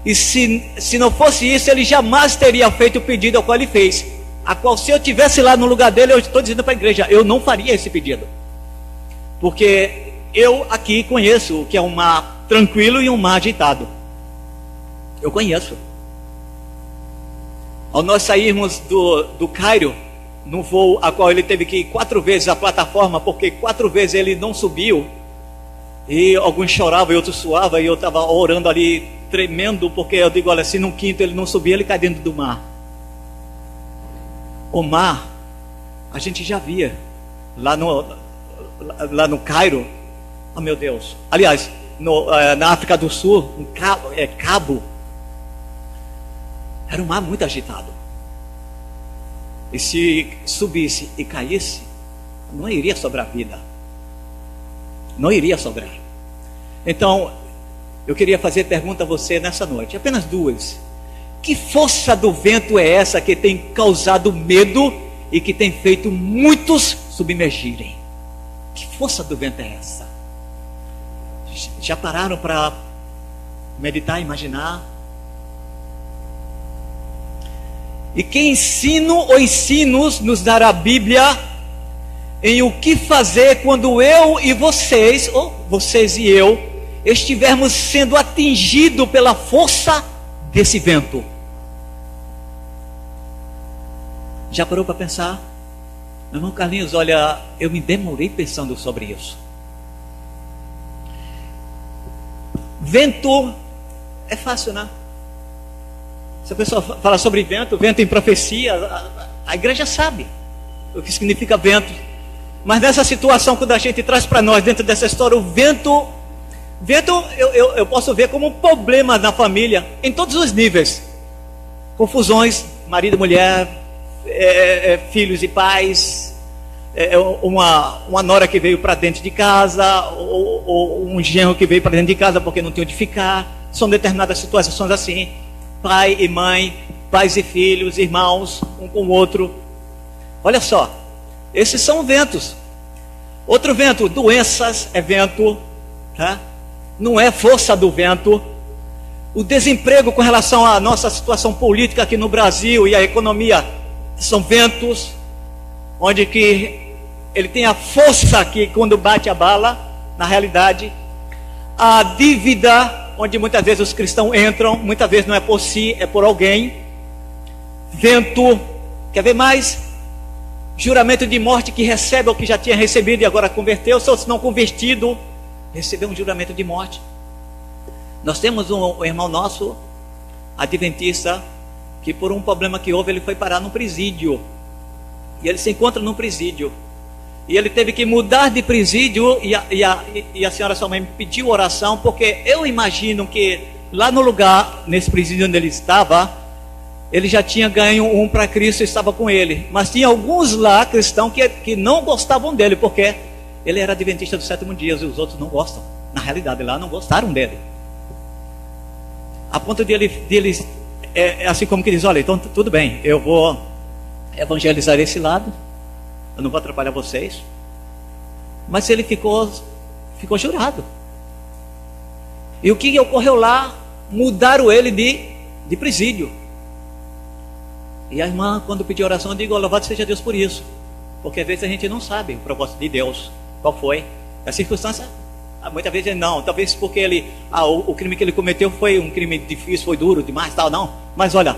Speaker 7: E se não fosse isso, ele jamais teria feito o pedido ao qual ele fez, a qual, se eu estivesse lá no lugar dele, eu estou dizendo para a igreja, eu não faria esse pedido, porque eu aqui conheço o que é um mar tranquilo e um mar agitado. Eu conheço. Ao nós sairmos do Cairo, no voo a qual ele teve que ir 4 vezes a plataforma, porque 4 vezes ele não subiu, e alguns choravam e outros suavam, e eu estava orando ali, tremendo, porque eu digo, olha, se no 5º ele não subir, ele cai dentro do mar. O mar, a gente já via lá no Cairo. Oh meu Deus, aliás, na África do Sul, Cabo, era um mar muito agitado. E se subisse e caísse, não iria sobrar vida, não iria sobrar. Então, eu queria fazer pergunta a você nessa noite, apenas 2. Que força do vento é essa que tem causado medo e que tem feito muitos submergirem? Que força do vento é essa? Já pararam para meditar, imaginar? E que ensino ou ensinos nos dará a Bíblia em o que fazer quando eu e vocês, ou vocês e eu, estivermos sendo atingidos pela força desse vento? Já parou para pensar? Meu irmão Carlinhos, olha, eu me demorei pensando sobre isso. Vento é fácil, né? Se a pessoa fala sobre vento, vento em profecia, a igreja sabe o que significa vento. Mas nessa situação, quando a gente traz para nós, dentro dessa história, o vento eu posso ver como um problema na família, em todos os níveis. Confusões, marido e mulher, filhos e pais, uma nora que veio para dentro de casa, ou um genro que veio para dentro de casa porque não tinha onde ficar. São determinadas situações assim. Pai e mãe, pais e filhos, irmãos, um com o outro. Olha só, esses são ventos. Outro vento, doenças é vento, tá? Não é força do vento. O desemprego com relação à nossa situação política aqui no Brasil e a economia são ventos, onde que ele tem a força que quando bate a bala, na realidade. A dívida, onde muitas vezes os cristãos entram, muitas vezes não é por si, é por alguém. Vento, quer ver mais? Juramento de morte que recebe ou que já tinha recebido e agora converteu, ou se não convertido, recebeu um juramento de morte. Nós temos um irmão nosso, adventista, que por um problema que houve, ele foi parar num presídio. E ele se encontra num presídio. E ele teve que mudar de presídio, e a senhora sua mãe pediu oração, porque eu imagino que lá no lugar, nesse presídio onde ele estava, ele já tinha ganho um para Cristo e estava com ele. Mas tinha alguns lá, cristãos, que não gostavam dele, porque ele era adventista do sétimo dia, e os outros não gostam. Na realidade, lá não gostaram dele. A ponto de eles, assim como que diz, olha, então tudo bem, eu vou evangelizar esse lado, eu não vou atrapalhar vocês. Mas ele ficou jurado. E o que ocorreu lá? Mudaram ele de presídio. E a irmã, quando pediu oração, eu digo, louvado seja Deus por isso. Porque às vezes a gente não sabe o propósito de Deus. Qual foi? A circunstância, muitas vezes não. Talvez porque o crime que ele cometeu foi um crime difícil, foi duro demais, tal, não. Mas olha,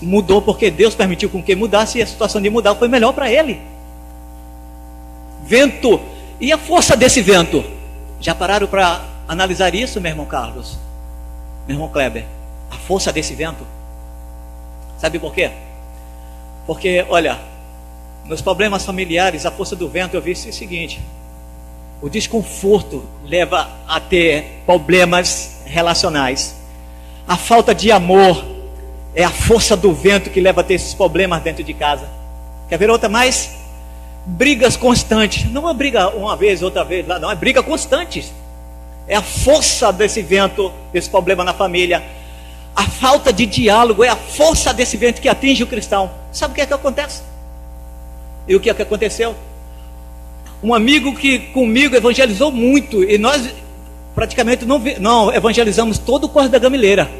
Speaker 7: mudou porque Deus permitiu com que mudasse, e a situação de mudar foi melhor para ele. Vento. E a força desse vento? Já pararam para analisar isso, meu irmão Carlos? Meu irmão Kleber? A força desse vento? Sabe por quê? Porque, olha, nos problemas familiares, a força do vento, eu vi o seguinte: o desconforto leva a ter problemas relacionais. A falta de amor é a força do vento que leva a ter esses problemas dentro de casa. Quer ver outra mais? Brigas constantes. Não é briga uma vez, outra vez, não, é briga constantes. É a força desse vento, desse problema na família. A falta de diálogo é a força desse vento que atinge o cristão. Sabe o que é que acontece? E o que é que aconteceu? Um amigo que comigo evangelizou muito, e nós praticamente não evangelizamos todo o Corre da Gamileira,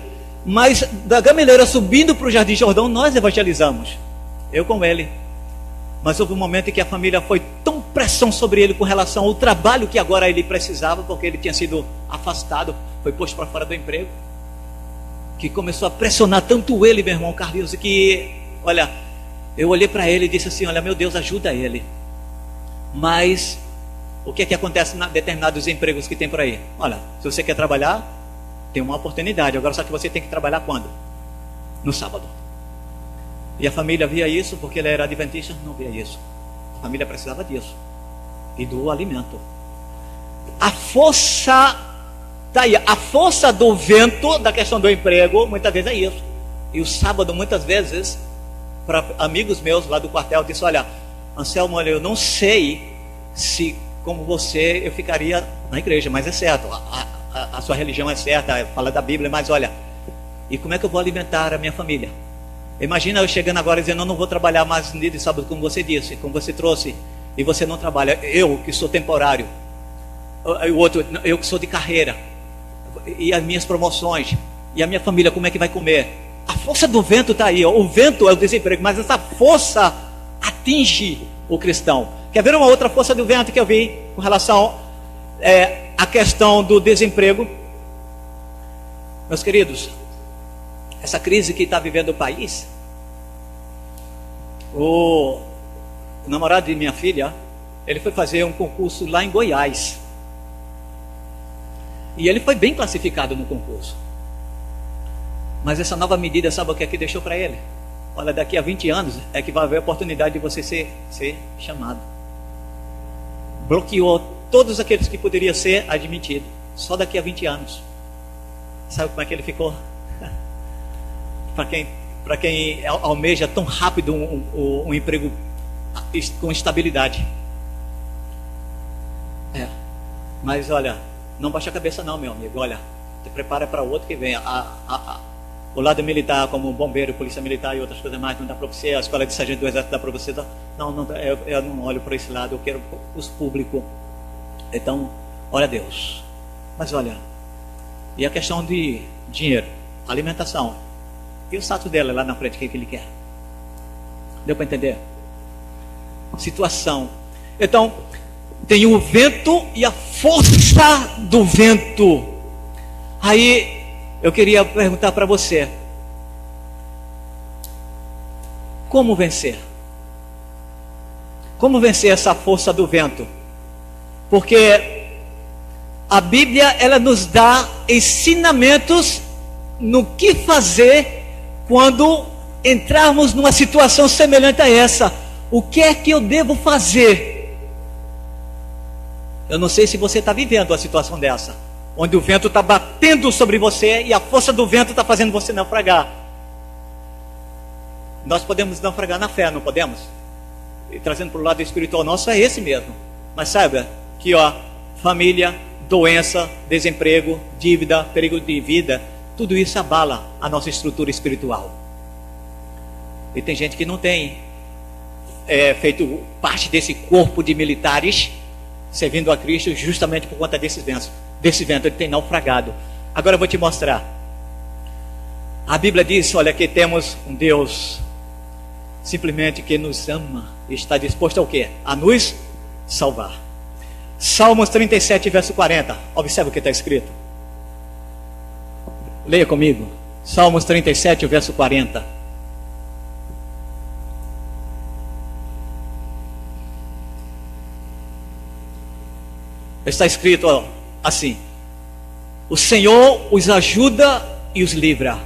Speaker 7: mas da Gamileira subindo para o Jardim Jordão, nós evangelizamos, eu com ele. Mas houve um momento em que a família foi tão pressão sobre ele com relação ao trabalho que agora ele precisava, porque ele tinha sido afastado, foi posto para fora do emprego, que começou a pressionar tanto ele, meu irmão Carlos, que, olha, eu olhei para ele e disse assim, olha, meu Deus, ajuda ele. Mas o que é que acontece em determinados empregos que tem por aí? Olha, se você quer trabalhar, tem uma oportunidade. Agora só que você tem que trabalhar quando? No sábado. E a família via isso, porque ele era adventista, não via isso. A família precisava disso. E do alimento. A força, tá aí, a força do vento da questão do emprego, muitas vezes é isso. E o sábado, muitas vezes, para amigos meus lá do quartel, disse, olha, Anselmo, olha, eu não sei se, como você, eu ficaria na igreja, mas é certo, a sua religião é certa, fala da Bíblia, mas olha, e como é que eu vou alimentar a minha família? Imagina eu chegando agora dizendo, eu não vou trabalhar mais no dia de sábado, como você disse, como você trouxe, e você não trabalha, eu que sou temporário, o outro, eu que sou de carreira, e as minhas promoções, e a minha família, como é que vai comer? A força do vento está aí, ó. O vento é o desemprego, mas essa força atinge o cristão. Quer ver uma outra força do vento que eu vi com relação à questão do desemprego? Meus queridos, essa crise que está vivendo o país, o namorado de minha filha, ele foi fazer um concurso lá em Goiás, e ele foi bem classificado no concurso. Mas essa nova medida, sabe o que é que deixou para ele? Olha, daqui a 20 anos é que vai haver a oportunidade de você ser chamado. Bloqueou todos aqueles que poderiam ser admitidos. Só daqui a 20 anos. Sabe como é que ele ficou? Para quem almeja tão rápido um emprego com estabilidade. Mas olha, não baixa a cabeça não, meu amigo. Olha, te prepara para o outro que vem. O lado militar, como bombeiro, polícia militar e outras coisas mais, não dá para você. A escola de sargento do exército dá para você. Não, eu não olho para esse lado. Eu quero os públicos. Então, olha a Deus. Mas olha, e a questão de dinheiro, alimentação. E o status dela lá na frente, o que ele quer? Deu para entender? Situação. Então, tem o vento e a força do vento. Aí, eu queria perguntar para você: como vencer? Como vencer essa força do vento? Porque a Bíblia, ela nos dá ensinamentos no que fazer quando entrarmos numa situação semelhante a essa. O que é que eu devo fazer? Eu não sei se você está vivendo uma situação dessa, onde o vento está batendo sobre você e a força do vento está fazendo você naufragar. Nós podemos naufragar na fé, não podemos? E trazendo para o lado espiritual nosso, é esse mesmo. Mas saiba que família, doença, desemprego, dívida, perigo de vida, tudo isso abala a nossa estrutura espiritual. E tem gente que não tem feito parte desse corpo de militares servindo a Cristo justamente por conta desse vento, ele tem naufragado. Agora eu vou te mostrar. A Bíblia diz, olha, que temos um Deus simplesmente que nos ama e está disposto ao quê? A nos salvar. Salmos 37, verso 40. Observe o que está escrito. Leia comigo. Salmos 37, verso 40. Está escrito assim: o Senhor os ajuda e os livra.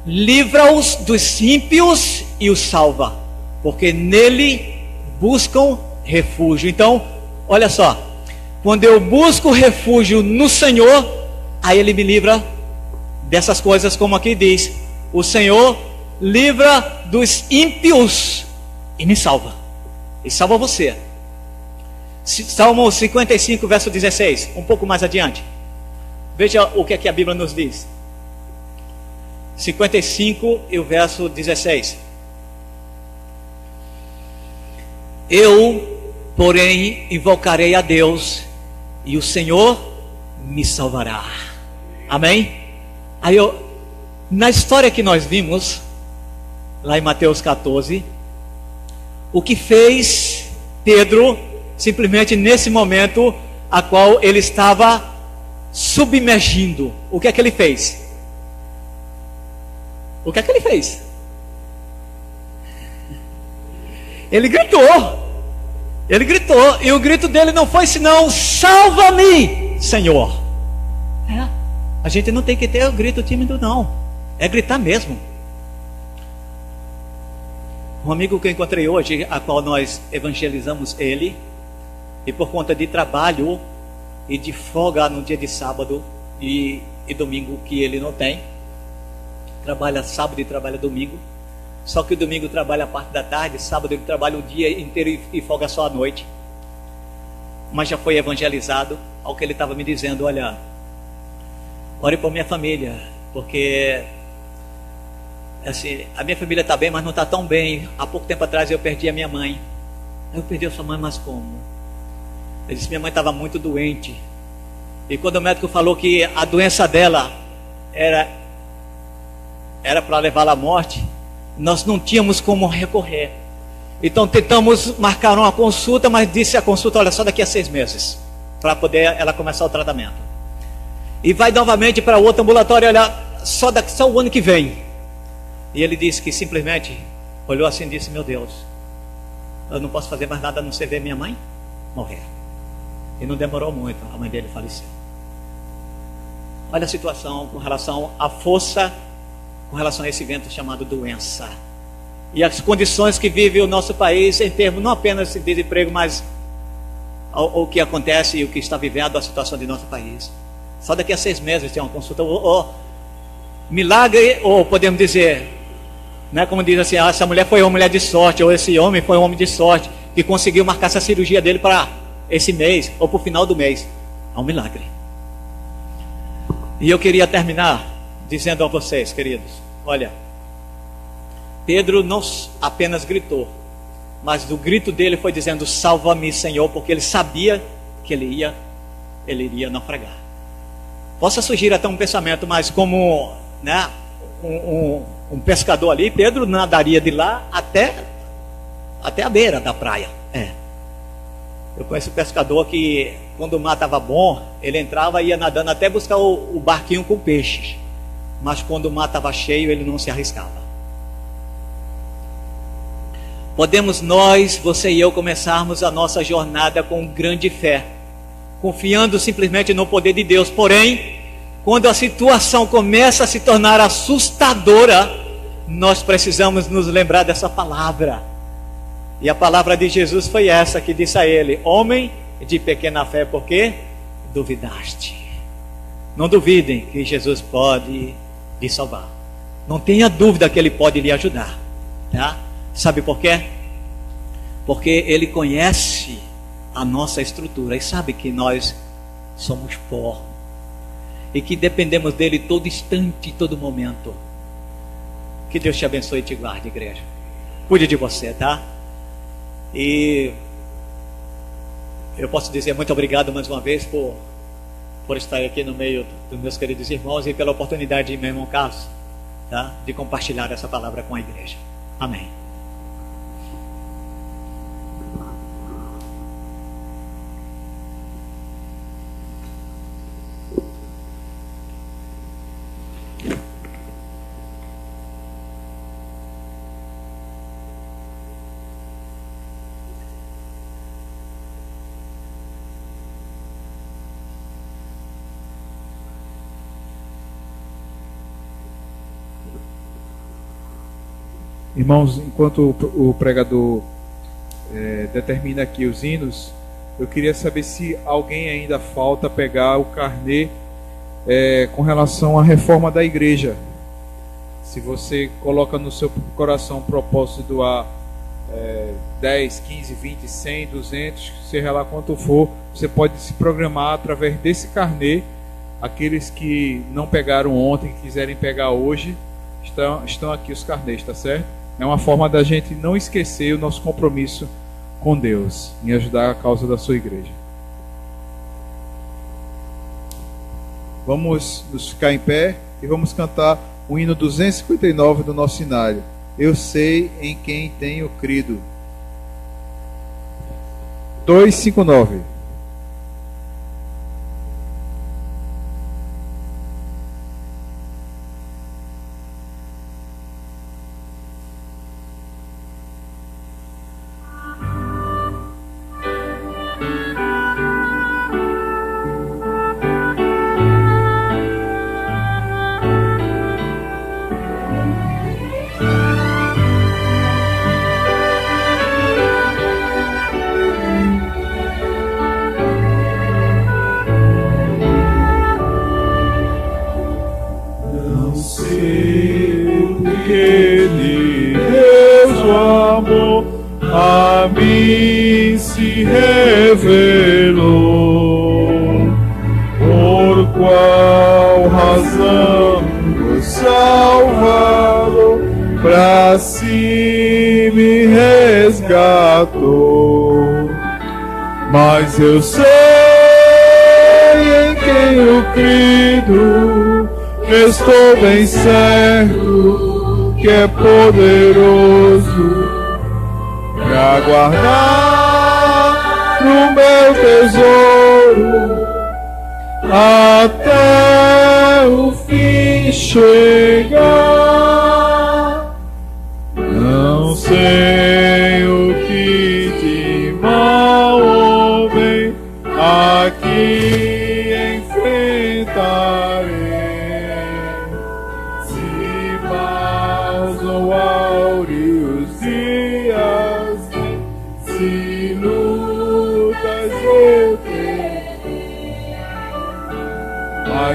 Speaker 7: Livra-os dos ímpios e os salva, porque nele buscam refúgio. Então, olha só, quando eu busco refúgio no Senhor, aí Ele me livra dessas coisas, como aqui diz: o Senhor livra dos ímpios e me salva. E salva você. Salmo 55, verso 16, um pouco mais adiante. Veja o que aqui a Bíblia nos diz. 55 e o verso 16. Eu, porém, invocarei a Deus, e o Senhor me salvará. Amém? Aí na história que nós vimos, lá em Mateus 14, o que fez Pedro, simplesmente nesse momento, a qual ele estava submergindo, o que é que ele fez? O que é que ele fez? Ele gritou, e o grito dele não foi senão: salva-me, Senhor. A gente não tem que ter o grito tímido, não, é gritar mesmo. Um amigo que eu encontrei hoje, a qual nós evangelizamos ele, e por conta de trabalho e de folga no dia de sábado e domingo, que ele não tem, trabalha sábado e trabalha domingo. Só que o domingo trabalha a parte da tarde, sábado ele trabalha o dia inteiro e folga só à noite. Mas já foi evangelizado. Ao que ele estava me dizendo: olha, ore por minha família, porque assim, a minha família está bem, mas não está tão bem. Há pouco tempo atrás eu perdi a minha mãe. Eu perdi a sua mãe, mas como? Ele disse: minha mãe estava muito doente, e quando o médico falou que a doença dela era para levá-la à morte, nós não tínhamos como recorrer. Então tentamos marcar uma consulta, mas disse a consulta: olha, só daqui a 6 meses, para poder ela começar o tratamento. E vai novamente para outro ambulatório: olha, só o ano que vem. E ele disse que simplesmente olhou assim e disse: meu Deus, eu não posso fazer mais nada a não ser ver minha mãe morrer. E não demorou muito, a mãe dele faleceu. Olha a situação com relação à força com relação a esse evento chamado doença. E as condições que vive o nosso país em termos não apenas de desemprego, mas o que acontece e o que está vivendo a situação de nosso país. Só daqui a 6 meses tem uma consulta. Milagre, ou podemos dizer, né, como diz assim, essa mulher foi uma mulher de sorte, ou esse homem foi um homem de sorte, que conseguiu marcar essa cirurgia dele para esse mês, ou para o final do mês. É um milagre. E eu queria terminar dizendo a vocês, queridos, olha, Pedro não apenas gritou, mas do grito dele foi dizendo: salva-me, Senhor, porque ele sabia que ele iria naufragar. Possa surgir até um pensamento, mas como, né, um pescador ali, Pedro nadaria de lá até a beira da praia. Eu conheço pescador que, quando o mar estava bom, ele entrava e ia nadando até buscar o barquinho com peixes. Mas quando o mar estava cheio, ele não se arriscava. Podemos nós, você e eu, começarmos a nossa jornada com grande fé, confiando simplesmente no poder de Deus. Porém, quando a situação começa a se tornar assustadora, nós precisamos nos lembrar dessa palavra. E a palavra de Jesus foi essa, que disse a ele: homem de pequena fé, por que duvidaste? Não duvidem que Jesus pode lhe salvar. Não tenha dúvida que Ele pode lhe ajudar, tá? Sabe por quê? Porque Ele conhece a nossa estrutura e sabe que nós somos pó e que dependemos dEle todo instante, todo momento. Que Deus te abençoe e te guarde, igreja. Cuide de você, tá? E eu posso dizer muito obrigado mais uma vez por estar aqui no meio dos meus queridos irmãos e pela oportunidade de meu irmão Carlos, tá? De compartilhar essa palavra com a igreja. Amém.
Speaker 2: Irmãos, enquanto o pregador determina aqui os hinos, eu queria saber se alguém ainda falta pegar o carnê com relação à reforma da igreja. Se você coloca no seu coração o propósito de doar 10, 15, 20, 100, 200, seja lá quanto for, você pode se programar através desse carnê. Aqueles que não pegaram ontem, que quiserem pegar hoje, estão aqui os carnês, tá certo? É uma forma da gente não esquecer o nosso compromisso com Deus em ajudar a causa da sua igreja. Vamos nos ficar em pé e vamos cantar o hino 259 do nosso cenário. Eu sei em quem tenho crido. 259.
Speaker 3: A mim se revelou. Por qual razão o Salvador pra si me resgatou? Mas eu sei em quem eu crido, estou bem certo que é poderoso pra guardar no meu tesouro até o fim chegar. Não sei o que de mal ou bem aqui enfrentarei, se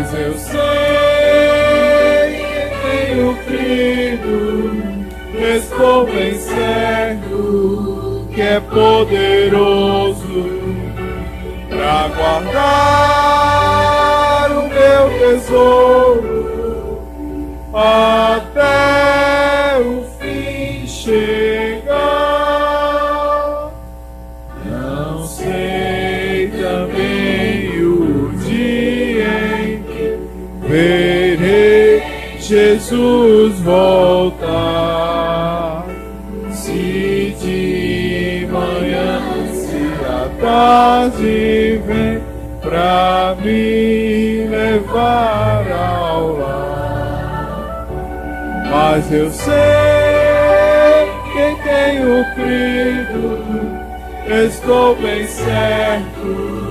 Speaker 3: Mas eu sei que tenho crido, estou bem certo que é poderoso para guardar o meu tesouro até o fim chegar. Não sei também o dia em que verei Jesus voltar. Se de manhã, se à tarde vem pra me levar ao lar. Mas eu sei que tenho crido, estou bem certo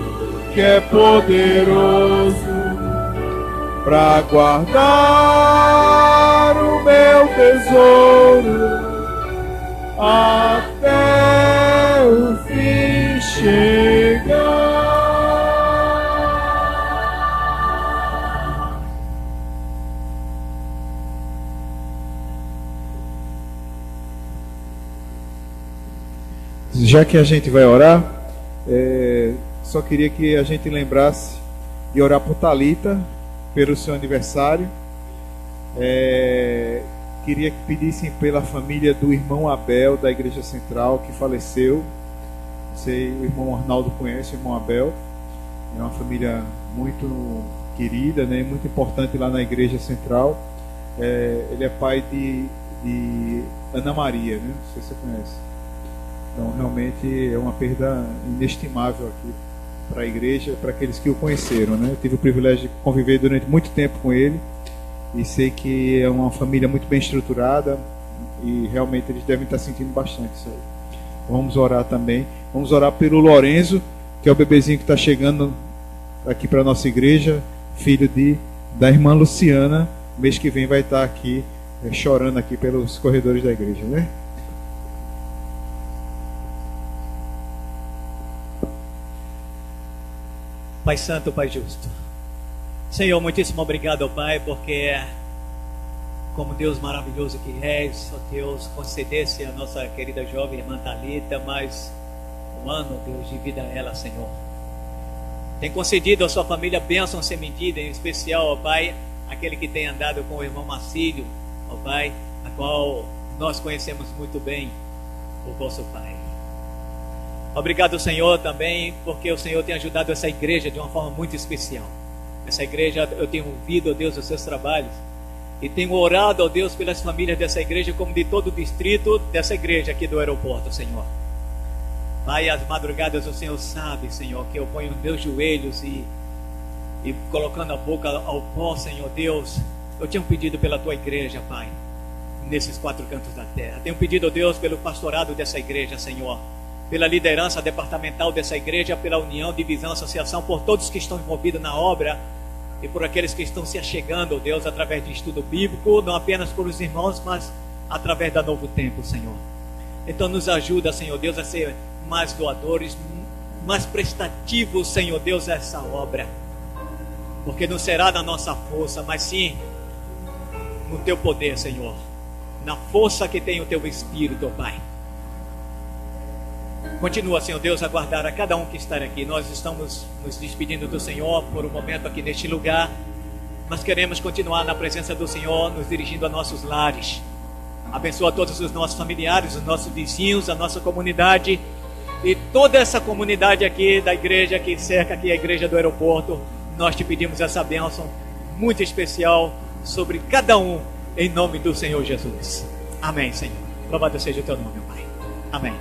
Speaker 3: que é poderoso para guardar o meu tesouro até o fim chegar.
Speaker 2: Já que a gente vai orar, só queria que a gente lembrasse de orar por Thalita, pelo seu aniversário. Queria que pedissem pela família do irmão Abel, da Igreja Central, que faleceu. Sei, o irmão Arnaldo conhece o irmão Abel. É uma família muito querida, né, muito importante lá na Igreja Central. Ele é pai de Ana Maria, né? Não sei se você conhece. Então, realmente é uma perda inestimável aqui para a igreja, para aqueles que o conheceram, né? Eu tive o privilégio de conviver durante muito tempo com ele e sei que é uma família muito bem estruturada e realmente eles devem estar sentindo bastante isso aí. Vamos orar também. Vamos orar pelo Lorenzo, que é o bebezinho que está chegando aqui para a nossa igreja, filho da irmã Luciana. Mês que vem vai estar aqui chorando aqui pelos corredores da igreja, né?
Speaker 7: Pai Santo, Pai Justo, Senhor, muitíssimo obrigado, Pai, porque como Deus maravilhoso que és, ó Deus, concedesse a nossa querida jovem irmã Thalita mais um ano, Deus, de vida a ela, Senhor. Tem concedido à sua família bênção sem medida, em especial, ó Pai, aquele que tem andado com o irmão Marcílio, ó Pai, a qual nós conhecemos muito bem, o vosso Pai. Obrigado, Senhor, também porque o Senhor tem ajudado essa igreja de uma forma muito especial. Essa igreja, eu tenho ouvido, ó Deus, os seus trabalhos e tenho orado, ó Deus, pelas famílias dessa igreja, como de todo o distrito dessa igreja aqui do aeroporto, Senhor. Pai, às madrugadas o Senhor sabe, Senhor, que eu ponho meus joelhos e colocando a boca ao pó, Senhor Deus, eu tenho pedido pela tua igreja, Pai, nesses quatro cantos da terra. Tenho pedido, ó Deus, pelo pastorado dessa igreja, Senhor, pela liderança departamental dessa igreja, pela união, divisão, associação, por todos que estão envolvidos na obra e por aqueles que estão se achegando, ó Deus, através de estudo bíblico, não apenas por os irmãos, mas através da Novo Tempo, Senhor. Então nos ajuda, Senhor Deus, a ser mais doadores, mais prestativos, Senhor Deus, a essa obra, porque não será na nossa força, mas sim no teu poder, Senhor, na força que tem o teu Espírito, ó Pai. Continua, Senhor Deus, a guardar a cada um que está aqui. Nós estamos nos despedindo do Senhor por um momento aqui neste lugar, mas queremos continuar na presença do Senhor, nos dirigindo a nossos lares. Abençoa todos os nossos familiares, os nossos vizinhos, a nossa comunidade e toda essa comunidade aqui da igreja que cerca aqui a igreja do aeroporto. Nós te pedimos essa bênção muito especial sobre cada um, em nome do Senhor Jesus. Amém, Senhor. Louvado seja o teu nome, Pai. Amém.